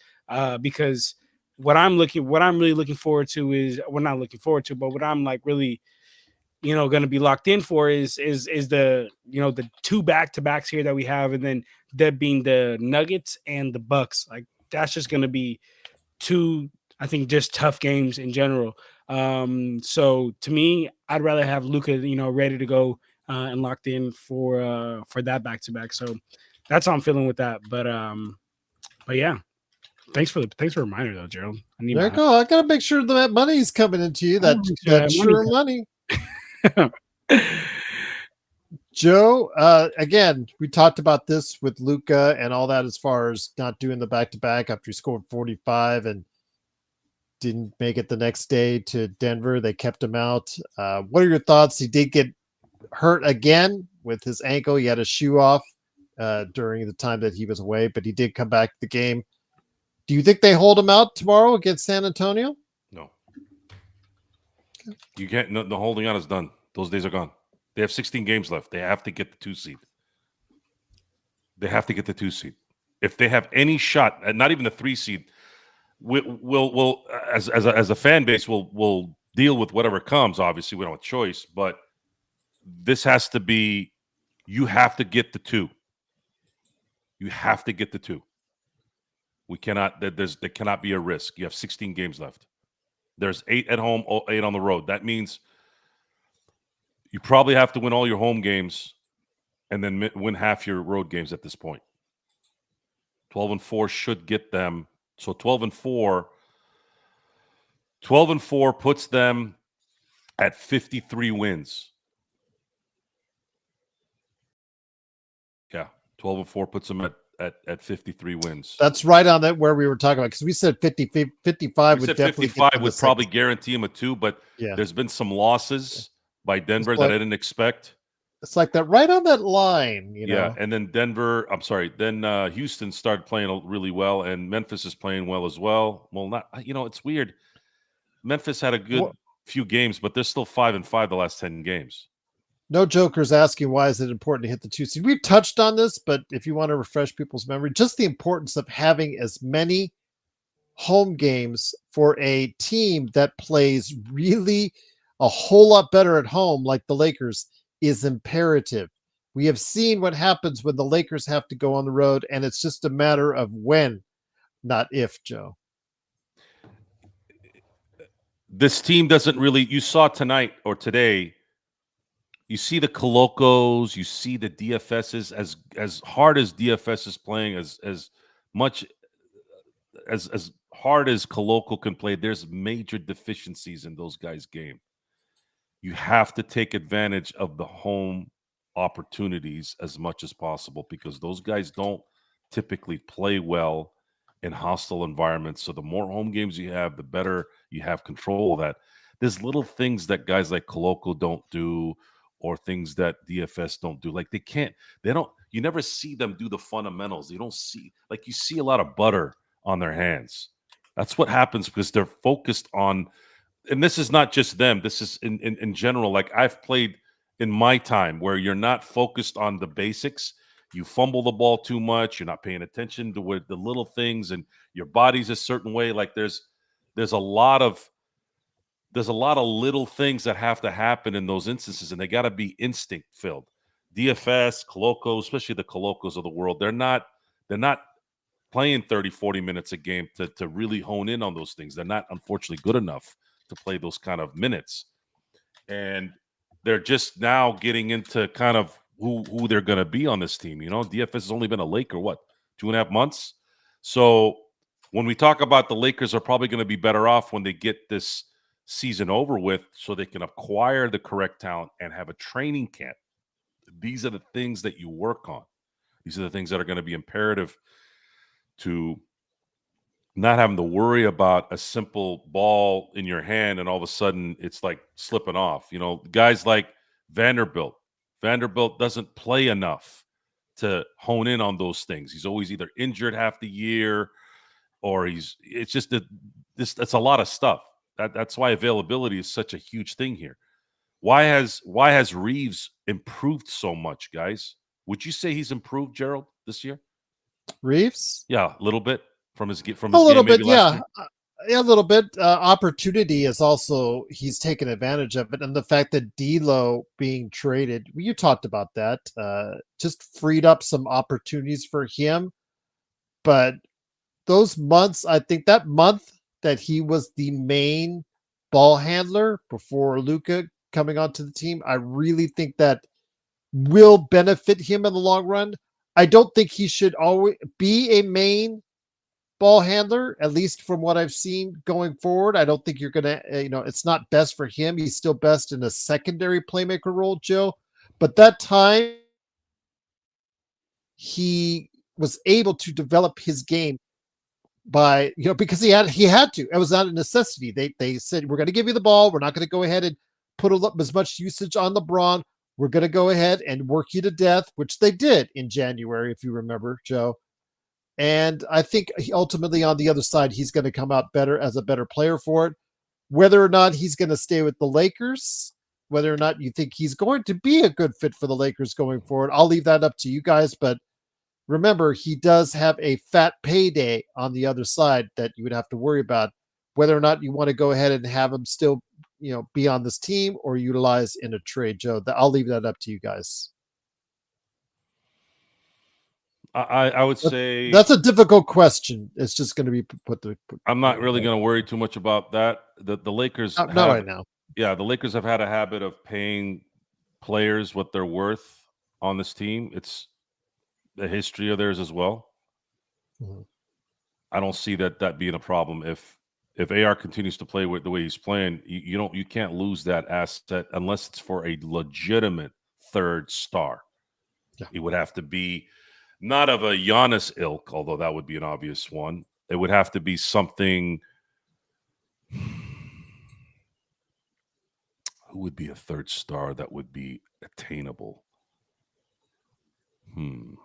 Because what I'm really looking forward to is, well, not looking forward to, but what I'm like really, going to be locked in for is the the 2 back-to-backs here that we have, and then that being the Nuggets and the Bucks. Like, that's just going to be 2, I think, just tough games in general. So to me, I'd rather have Luka, ready to go and locked in for that back-to-back. So that's how I'm feeling with that. But yeah, thanks for the reminder though, Gerald. There you go. I gotta make sure that money's coming into you. That sure money. Joe, again, we talked about this with Luka and all that, as far as not doing the back-to-back after he scored 45 and didn't make it the next day to Denver. They kept him out. What are your thoughts? He did get hurt again with his ankle. He had a shoe off during the time that he was away, but he did come back to the game. Do you think they hold him out tomorrow against San Antonio? No. You can't. No, the holding on is done. Those days are gone. They have 16 games left. They have to get the 2 seed. They have to get the 2 seed. If they have any shot, and not even the 3 seed, we'll as a fan base, we'll deal with whatever comes. Obviously, we don't have a choice, but this has to be. You have to get the 2. You have to get the 2. We cannot. There cannot be a risk. You have 16 games left. There's 8 at home, 8 on the road. That means you probably have to win all your home games and then win half your road games at this point. 12-4 should get them. So 12-4 puts them at 53 wins. Yeah, 12-4 puts them at 53 wins. That's right on that where we were talking about, because we said 55 we would said definitely 55 get would probably guarantee him a 2, but there's been some losses by Denver that I didn't expect. It's like that right on that line, you know. Yeah, and then then Houston started playing really well, and Memphis is playing well as well. Well, not it's weird. Memphis had a good few games, but they're still 5-5 the last 10 games. No Joker's asking why is it important to hit the 2 seed. We touched on this, but if you want to refresh people's memory, just the importance of having as many home games for a team that plays really a whole lot better at home, like the Lakers, is imperative. We have seen what happens when the Lakers have to go on the road, and it's just a matter of when, not if, Joe. This team doesn't really, you saw tonight or today, you see the Colocos, you see the DFSs, as hard as DFS is playing, as much as hard as Coloco can play, there's major deficiencies in those guys' game. You have to take advantage of the home opportunities as much as possible, because those guys don't typically play well in hostile environments. So the more home games you have, the better you have control of that. There's little things that guys like Coloco don't do, or things that DFS don't do. Like you never see them do the fundamentals. You don't see, like, you see a lot of butter on their hands. That's what happens because they're focused on, and this is not just them, this is in general. Like, I've played in my time where you're not focused on the basics. You fumble the ball too much. You're not paying attention to the little things, and your body's a certain way. Like, there's a lot of little things that have to happen in those instances, and they got to be instinct filled. DFS, Coloco, especially the Colocos of the world, they're not playing 30, 40 minutes a game to really hone in on those things. They're not, unfortunately, good enough to play those kind of minutes. And they're just now getting into kind of who they're going to be on this team. DFS has only been a Laker, 2.5 months? So when we talk about the Lakers are probably going to be better off when they get this season over with, so they can acquire the correct talent and have a training camp. These are the things that you work on. These are the things that are going to be imperative to not having to worry about a simple ball in your hand and all of a sudden it's like slipping off. Guys like Vanderbilt doesn't play enough to hone in on those things. He's always either injured half the year, or that's a lot of stuff. That's why availability is such a huge thing here. Why has Reeves improved so much, guys? Would you say he's improved, Gerald, this year? Reeves? Yeah, a little bit from his game. A little bit, yeah. A little bit. Opportunity is also, he's taken advantage of it. And the fact that D'Lo being traded, you talked about that, just freed up some opportunities for him. But those months, I think that month that he was the main ball handler before Luka coming onto the team, I really think that will benefit him in the long run. I don't think he should always be a main ball handler, at least from what I've seen going forward. I don't think you're going to, it's not best for him. He's still best in a secondary playmaker role, Joe. But that time, he was able to develop his game by, because he had to. It was not a necessity. They said, we're going to give you the ball. We're not going to go ahead and put as much usage on LeBron. We're going to go ahead and work you to death, which they did in January, if you remember, Joe. And I think ultimately on the other side, he's going to come out better as a better player for it. Whether or not he's going to stay with the Lakers, whether or not you think he's going to be a good fit for the Lakers going forward, I'll leave that up to you guys. But remember, he does have a fat payday on the other side that you would have to worry about whether or not you want to go ahead and have him still, be on this team or utilize in a trade, Joe. I'll leave that up to you guys. I would say that's a difficult question. It's just going to be put. I'm not really going to worry too much about that. The Lakers not right now. Yeah, the Lakers have had a habit of paying players what they're worth on this team. It's a history of theirs as well. Mm-hmm. I don't see that being a problem. If AR continues to play with the way he's playing, you can't lose that asset unless it's for a legitimate third star. Yeah. It would have to be not of a Giannis ilk, although that would be an obvious one. It would have to be something. Who would be a third star that would be attainable? It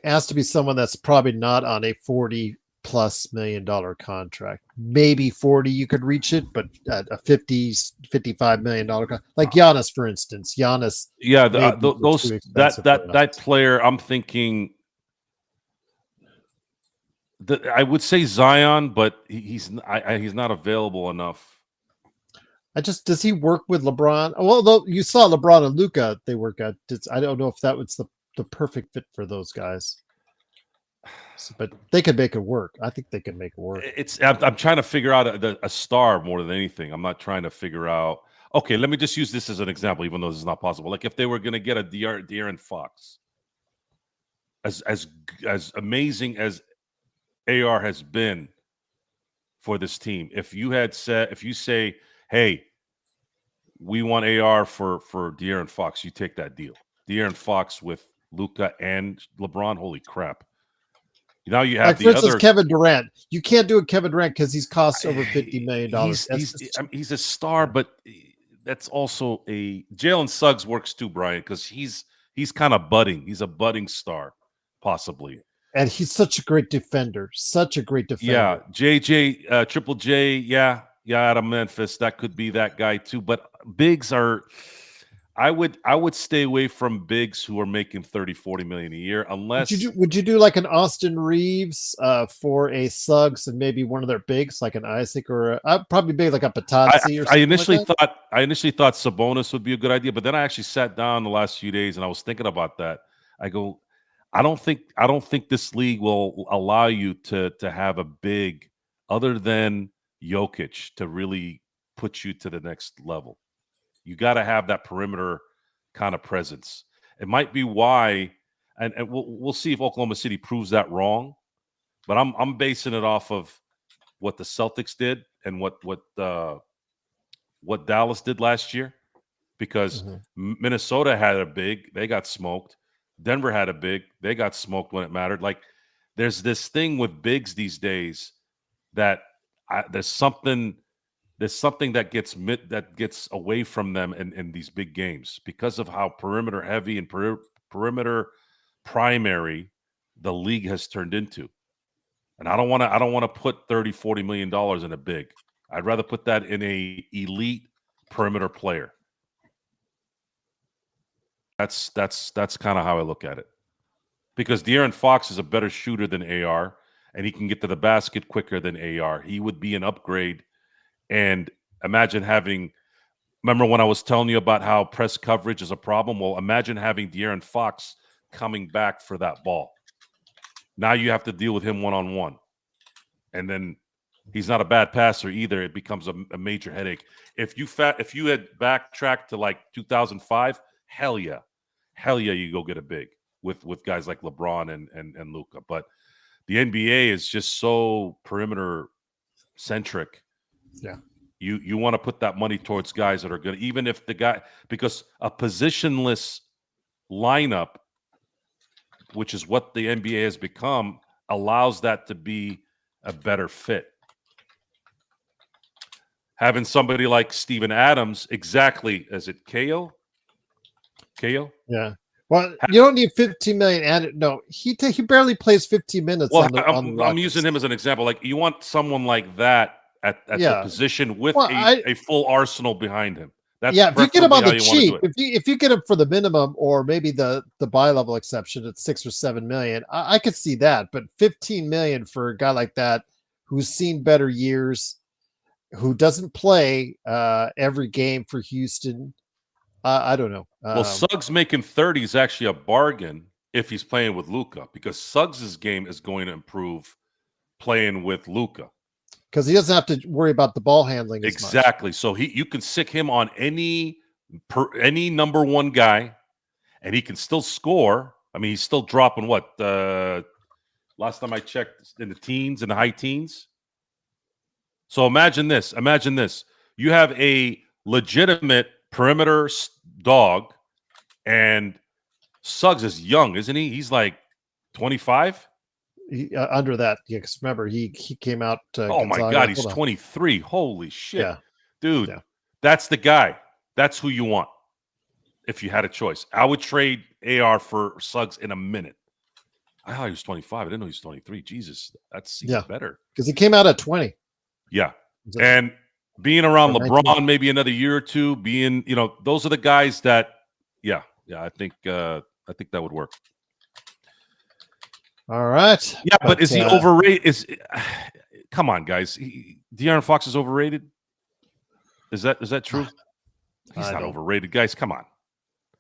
has to be someone that's probably not on a $40+ million contract. Maybe 40 you could reach it, but at a $55 million contract, like Giannis, for instance. Giannis, yeah, that player. I'm thinking that I would say Zion, but he's not available enough. Does he work with LeBron? Well, though you saw LeBron and Luka, they work out. I don't know if that was the perfect fit for those guys. But they could make it work. I think they can make it work. I'm trying to figure out a star more than anything. I'm not trying to figure out. Okay, let me just use this as an example, even though this is not possible. Like if they were going to get a De'Aaron Fox, as amazing as AR has been for this team, if you say, hey, we want AR for De'Aaron Fox, you take that deal. De'Aaron Fox with Luka and LeBron, holy crap. Now you have for instance, Kevin Durant. You can't do a Kevin Durant because he's cost over $50 million. He's a star, but that's also Jalen Suggs works too, Brian, because he's kind of budding. He's a budding star, possibly. And he's such a great defender. Yeah, JJ, Triple J, yeah, out of Memphis. That could be that guy too. But bigs are. I would stay away from bigs who are making 30-40 million a year unless would you do like an Austin Reeves for a Suggs and maybe one of their bigs like an Isaac or probably big like a Patazzi or something. I initially thought Sabonis would be a good idea, but then I actually sat down the last few days and I was thinking about that. I go, I don't think this league will allow you to have a big other than Jokic to really put you to the next level. You got to have that perimeter kind of presence. It might be why, and we'll see if Oklahoma City proves that wrong. But I'm basing it off of what the Celtics did and what Dallas did last year, because Minnesota had a big, they got smoked. Denver had a big, they got smoked when it mattered. Like there's this thing with bigs these days that there's something that gets away from them in these big games because of how perimeter heavy and perimeter primary the league has turned into. And I don't want to put $30-40 million in a big. I'd rather put that in a elite perimeter player. That's kind of how I look at it. Because De'Aaron Fox is a better shooter than AR, and he can get to the basket quicker than AR. He would be an upgrade. And imagine remember when I was telling you about how press coverage is a problem? Well, imagine having De'Aaron Fox coming back for that ball. Now you have to deal with him one-on-one. And then he's not a bad passer either. It becomes a major headache. If you had backtracked to like 2005, hell yeah, you go get a big with guys like LeBron and Luka. But the NBA is just so perimeter centric. Yeah. You want to put that money towards guys that are good, even if the guy, because a positionless lineup, which is what the NBA has become, allows that to be a better fit. having somebody like Steven Adams, exactly as it KO? Yeah. Well, you don't need 15 million added. No, he barely plays 15 minutes Well, on the I'm Rockets. using him as an example. Like, you want someone like that at the Yeah. position with Well, a full arsenal behind him. That's yeah, if you get him on how the you want to do cheap, it. if you get him for the minimum or maybe the buy level exception at 6 or 7 million, I could see that. But 15 million for a guy like that who's seen better years, who doesn't play every game for Houston, I don't know. Well, Suggs making 30 is actually a bargain if he's playing with Luka, because Suggs's game is going to improve playing with Luka. Because he doesn't have to worry about the ball handling as much. Exactly. So you can stick him on any number one guy, and he can still score. I mean, he's still dropping what? Last time I checked, in the high teens. So imagine this. You have a legitimate perimeter dog, and Suggs is young, isn't he? He's like 25. Under that, yeah. Because remember, he came out. Oh my God, he's 23. Holy shit, yeah, dude, yeah. That's the guy. That's who you want. If you had a choice, I would trade AR for Suggs in a minute. I thought he was 25. I didn't know he was 23. Jesus, that's even better. Because he came out at 20. Yeah, and being around LeBron 19. maybe another year or two, those are the guys that, yeah, I think that would work. All right. Yeah, but is he overrated? Come on, guys. De'Aaron Fox is overrated. Is that true? He's not overrated, guys. Come on.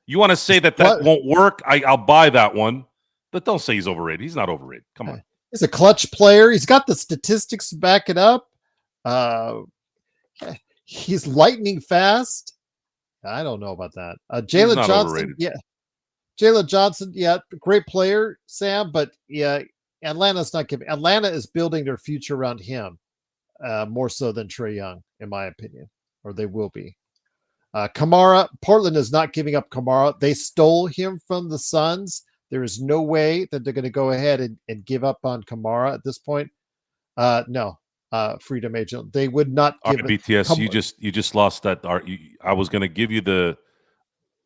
You want to say that won't work? I'll buy that one, but don't say he's overrated. He's not overrated. Come on. He's a clutch player. He's got the statistics to back it up. He's lightning fast. I don't know about that. Jalen Johnson, overrated. yeah. Jalen Johnson, yeah, great player, Sam, but yeah, Atlanta is building their future around him more so than Trae Young, in my opinion, or they will be. Kamara, Portland is not giving up Kamara. They stole him from the Suns. There is no way that they're going to go ahead and give up on Kamara at this point. No, Freedom Agent. They would not give it. BTS, you just lost that. I was going to give you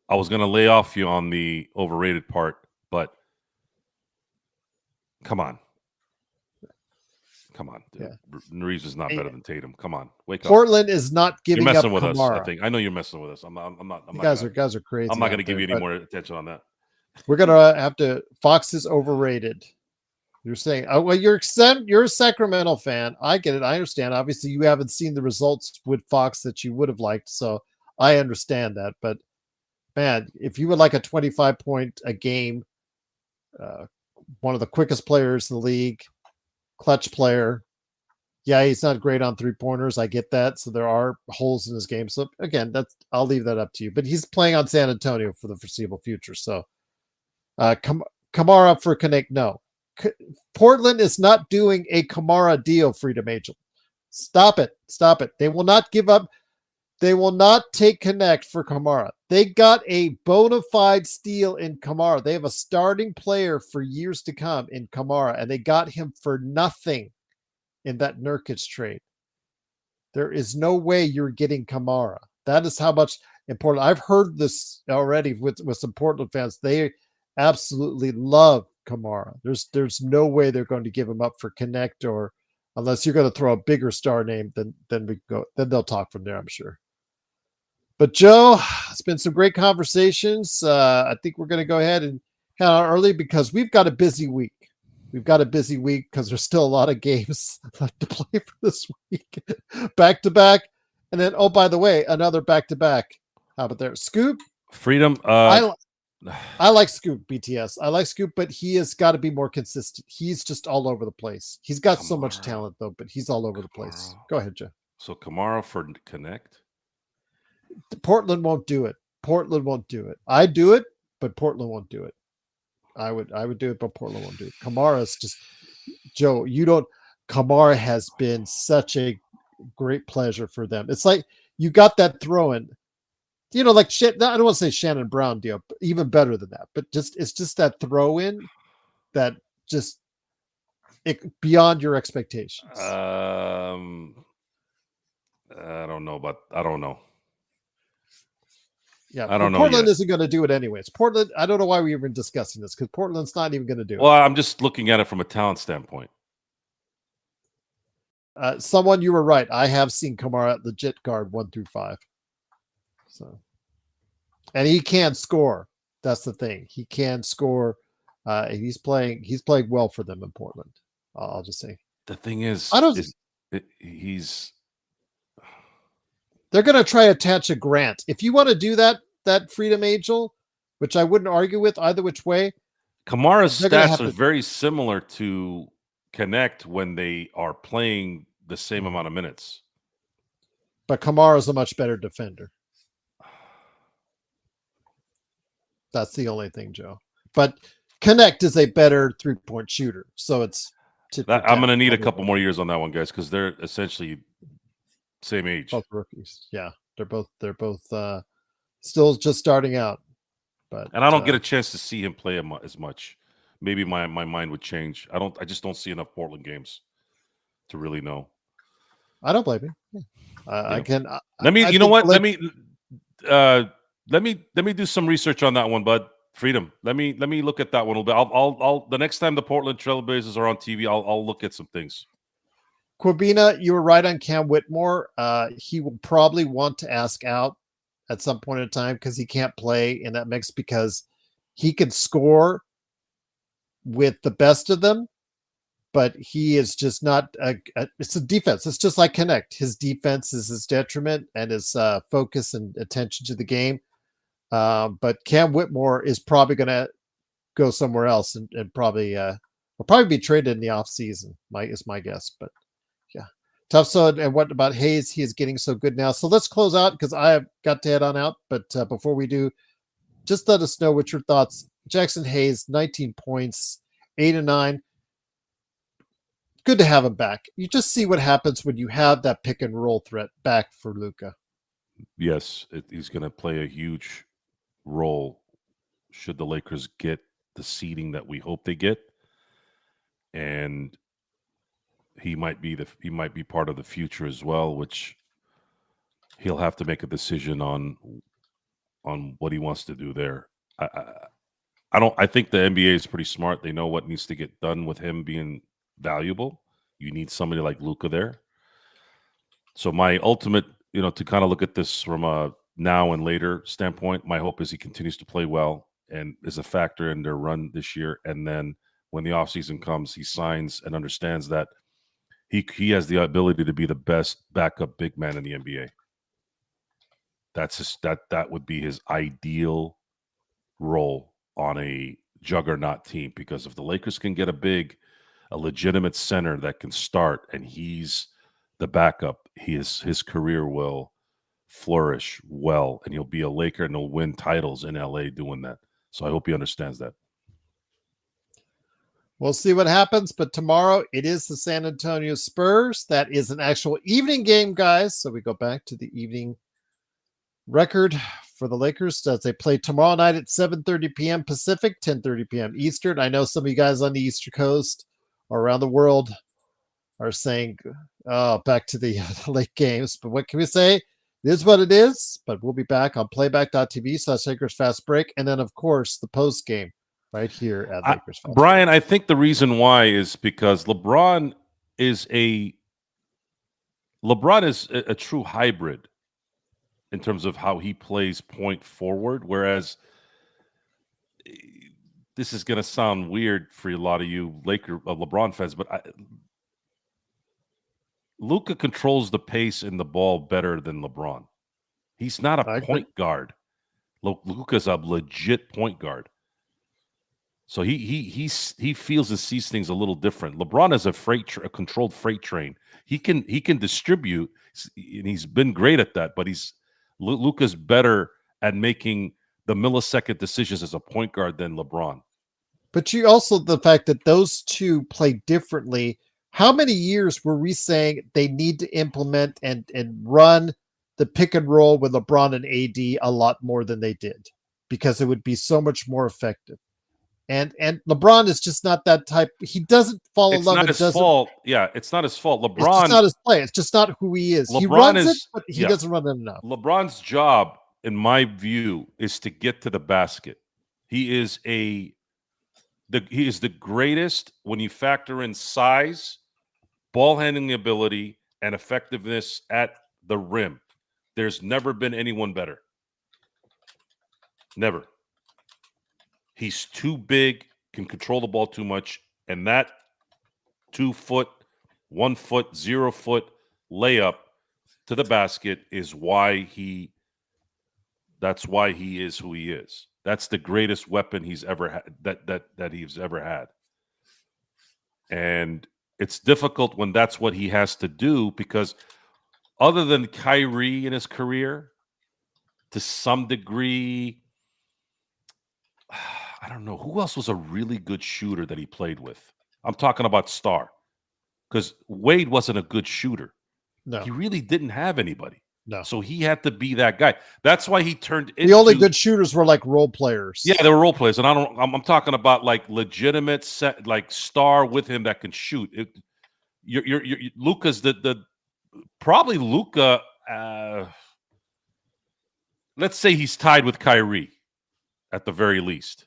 I was going to lay off you on the overrated part, but come on. Dude. Yeah. Reeves is not better than Tatum. Come on, wake up. Portland is not giving you're messing up with Kamara. us. I think I know you're messing with us. I'm not. You guys are crazy. I'm not going to give you any more attention on that. We're gonna have to. Fox is overrated. You're saying, oh, well, you're a Sacramento fan. I get it. I understand. Obviously, you haven't seen the results with Fox that you would have liked, so I understand that. But man, if you would like a 25 point a game, one of the quickest players in the league, clutch player. Yeah, he's not great on 3-pointers. I get that. So there are holes in his game. So again, I'll leave that up to you. But he's playing on San Antonio for the foreseeable future. So Kamara for Connect, no. Portland is not doing a Kamara deal, Freedom Angel. Stop it. They will not give up. They will not take Connect for Kamara. They got a bona fide steal in Kamara. They have a starting player for years to come in Kamara, and they got him for nothing in that Nurkic trade. There is no way you're getting Kamara. That is how much important. I've heard this already with some Portland fans. They absolutely love Kamara. There's no way they're going to give him up for Connect, or unless you're going to throw a bigger star name, then we go. Then they'll talk from there, I'm sure. But Joe, it's been some great conversations. I think we're going to go ahead and head out early because we've got a busy week. Because there's still a lot of games left to play for this week, back to back, and then by the way, another back to back. How about there, Scoop? Freedom. I like Scoop, BTS. I like Scoop, but he has got to be more consistent. He's just all over the place. He's got so much talent, though, but he's all over the place. Go ahead, Joe. So Kamara for Connect? Portland won't do it. I do it, but Portland won't do it. I would do it, but Portland won't do it. Kamara's just, Joe, Kamara has been such a great pleasure for them. It's like you got that throw-in. Like I don't want to say Shannon Brown deal, but even better than that. But it's just that throw in that just beyond your expectations. I don't know, but I don't know. Yeah, I don't know Portland yet. isn't going to do it anyways. Portland, I don't know why we're even discussing this because Portland's not even going to do Well, it. I'm just looking at it from a talent standpoint. Someone, you were right. I have seen Kamara legit guard 1 through 5. So, and he can score. That's the thing. He can score. He's playing well for them in Portland. I'll just say. The thing is, I don't. he's They're going to try to attach a grant. If you want to do that Freedom Angel, which I wouldn't argue with either which way. Kamara's They're gonna stats have are to- very similar to Connect when they are playing the same amount of minutes. But Kamara's a much better defender. That's the only thing, Joe. But Connect is a better 3-point shooter. So it's I'm going to need a couple more years on that one, guys, because they're essentially same age. Both rookies. Yeah. They're both still just starting out. But And I don't get a chance to see him play as much. Maybe my mind would change. I just don't see enough Portland games to really know. I don't blame you. I can. Let me. I You know what? like, Let me do some research on that one, bud. Freedom. Let me look at that one a little bit. I'll the next time the Portland Trailblazers are on TV, I'll look at some things. Quabina, you were right on Cam Whitmore. He will probably want to ask out at some point in time because he can't play in that mix because he can score with the best of them, but he is just not it's a defense. It's just like Connect. His defense is his detriment and his focus and attention to the game. But Cam Whitmore is probably going to go somewhere else and probably will probably be traded in the off season. Is my guess, but yeah, tough. So, and what about Hayes? He is getting so good now. So let's close out because I have got to head on out. But before we do, just let us know what your thoughts. Jackson Hayes, 19 points, 8 and 9. Good to have him back. You just see what happens when you have that pick and roll threat back for Luka. Yes, he's going to play a huge role should the Lakers get the seeding that we hope they get, and he might be part of the future as well, which he'll have to make a decision on what he wants to do there. I think the NBA is pretty smart. They know what needs to get done with him being valuable. You need somebody like Luka there. So my ultimate, to kind of look at this from a now and later standpoint, my hope is he continues to play well and is a factor in their run this year. And then when the offseason comes, he signs and understands that he has the ability to be the best backup big man in the NBA. That would be his ideal role on a juggernaut team, because if the Lakers can get a legitimate center that can start and he's the backup, his career will flourish well, and he'll be a Laker and he'll win titles in LA doing that. So I hope he understands that. We'll see what happens, but tomorrow it is the San Antonio Spurs. That is an actual evening game, guys. So we go back to the evening record for the Lakers as they play tomorrow night at 7:30 p.m. Pacific, 10:30 p.m. Eastern. I know some of you guys on the Eastern Coast or around the world are saying, oh, back to the late games. But what can we say? It is what it is. But we'll be back on playback.tv/Lakers Fast Break. And then, of course, the post game right here at Lakers Fast Brian, Break. I think the reason why is because LeBron is a true hybrid in terms of how he plays point forward, whereas this is going to sound weird for a lot of you LeBron fans, but Luka controls the pace and the ball better than LeBron. He's not a point guard. Luka's a legit point guard. So he feels and sees things a little different. LeBron is a controlled freight train. He can distribute, and he's been great at that. But Luka's better at making the millisecond decisions as a point guard than LeBron. But you also, the fact that those two play differently. How many years were we saying they need to implement and run the pick and roll with LeBron and AD a lot more than they did? Because it would be so much more effective. And LeBron is just not that type. He doesn't fall in It's love. not It his doesn't. fault. Yeah, it's not his fault. It's just not his play. It's just not who he is. He LeBron runs it, is but he doesn't run it enough. LeBron's job, in my view, is to get to the basket. He is he is the greatest when you factor in size, ball handling ability, and effectiveness at the rim. There's never been anyone better. Never. He's too big, can control the ball too much, and that 2 foot, 1 foot, 0 foot layup to the basket is why that's why he is who he is. That's the greatest weapon he's ever had that he's ever had. And it's difficult when that's what he has to do because other than Kyrie in his career, to some degree, I don't know who else was a really good shooter that he played with. I'm talking about star, because Wade wasn't a good shooter. No, He really didn't have anybody. no. So he had to be that guy. That's why he turned into The only good shooters were like role players. Yeah, they were role players, and I'm talking about like legitimate set, like star with him that can shoot. You're Luka's probably Luka. Let's say he's tied with Kyrie at the very least.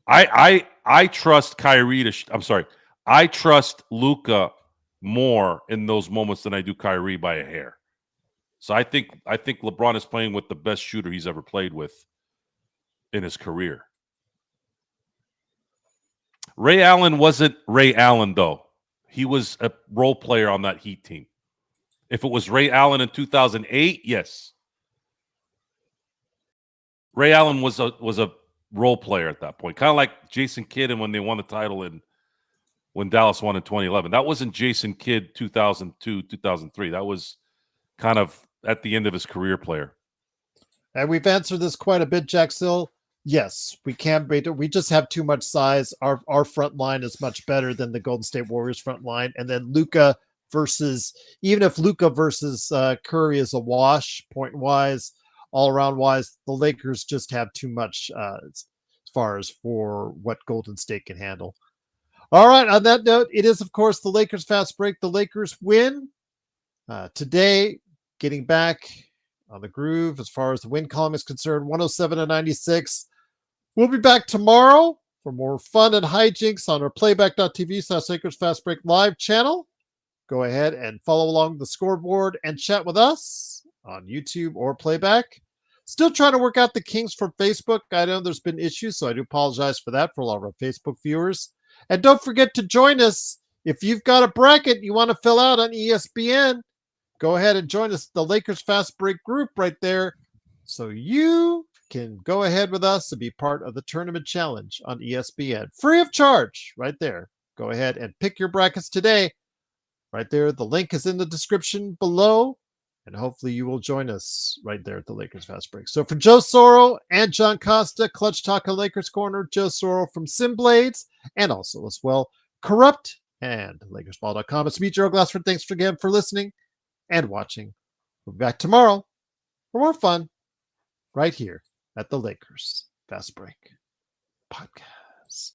I trust Kyrie to. I'm sorry. I trust Luka more in those moments than I do Kyrie by a hair. So I think LeBron is playing with the best shooter he's ever played with in his career. Ray Allen wasn't Ray Allen, though. He was a role player on that Heat team. If it was Ray Allen in 2008, yes. Ray Allen was a role player at that point, kind of like Jason Kidd and when they won the title when Dallas won in 2011. That wasn't Jason Kidd 2002, 2003. That was kind of at the end of his career player. And we've answered this quite a bit, Jack Sill. Yes, we can beat it. We just have too much size. Our front line is much better than the Golden State Warriors front line. And then Luka versus, even if Luka versus Curry is a wash point wise, all around wise, the Lakers just have too much as far as for what Golden State can handle. All right. On that note, it is, of course, the Lakers fast break. The Lakers win today, getting back on the groove as far as the win column is concerned, 107-96. We'll be back tomorrow for more fun and hijinks on our playback.tv/Lakers Fast Break live channel. Go ahead and follow along the scoreboard and chat with us on YouTube or playback. Still trying to work out the kinks for Facebook. I know there's been issues, so I do apologize for that for all of our Facebook viewers. And don't forget to join us. If you've got a bracket you want to fill out on ESPN, go ahead and join us, the Lakers Fast Break group right there, so you can go ahead with us and be part of the tournament challenge on ESPN. Free of charge right there. Go ahead and pick your brackets today. Right there. The link is in the description below. And hopefully you will join us right there at the Lakers Fast Break. So for Joe Soro and John Costa, Clutch Talk on Lakers Corner, Joe Soro from Simblades, and also as well, Crypt and LakersBall.com. It's me, Joe Glassford. Thanks again for listening and watching. We'll be back tomorrow for more fun right here at the Lakers Fast Break Podcast.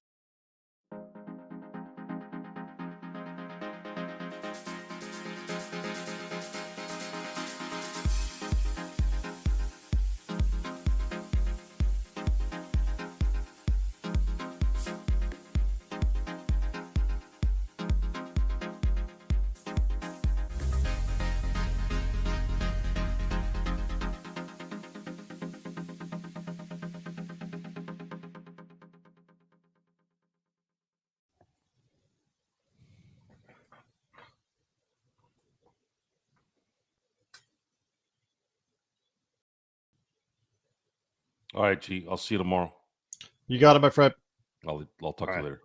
All right, G. I'll see you tomorrow. You got it, my friend. I'll talk to you later.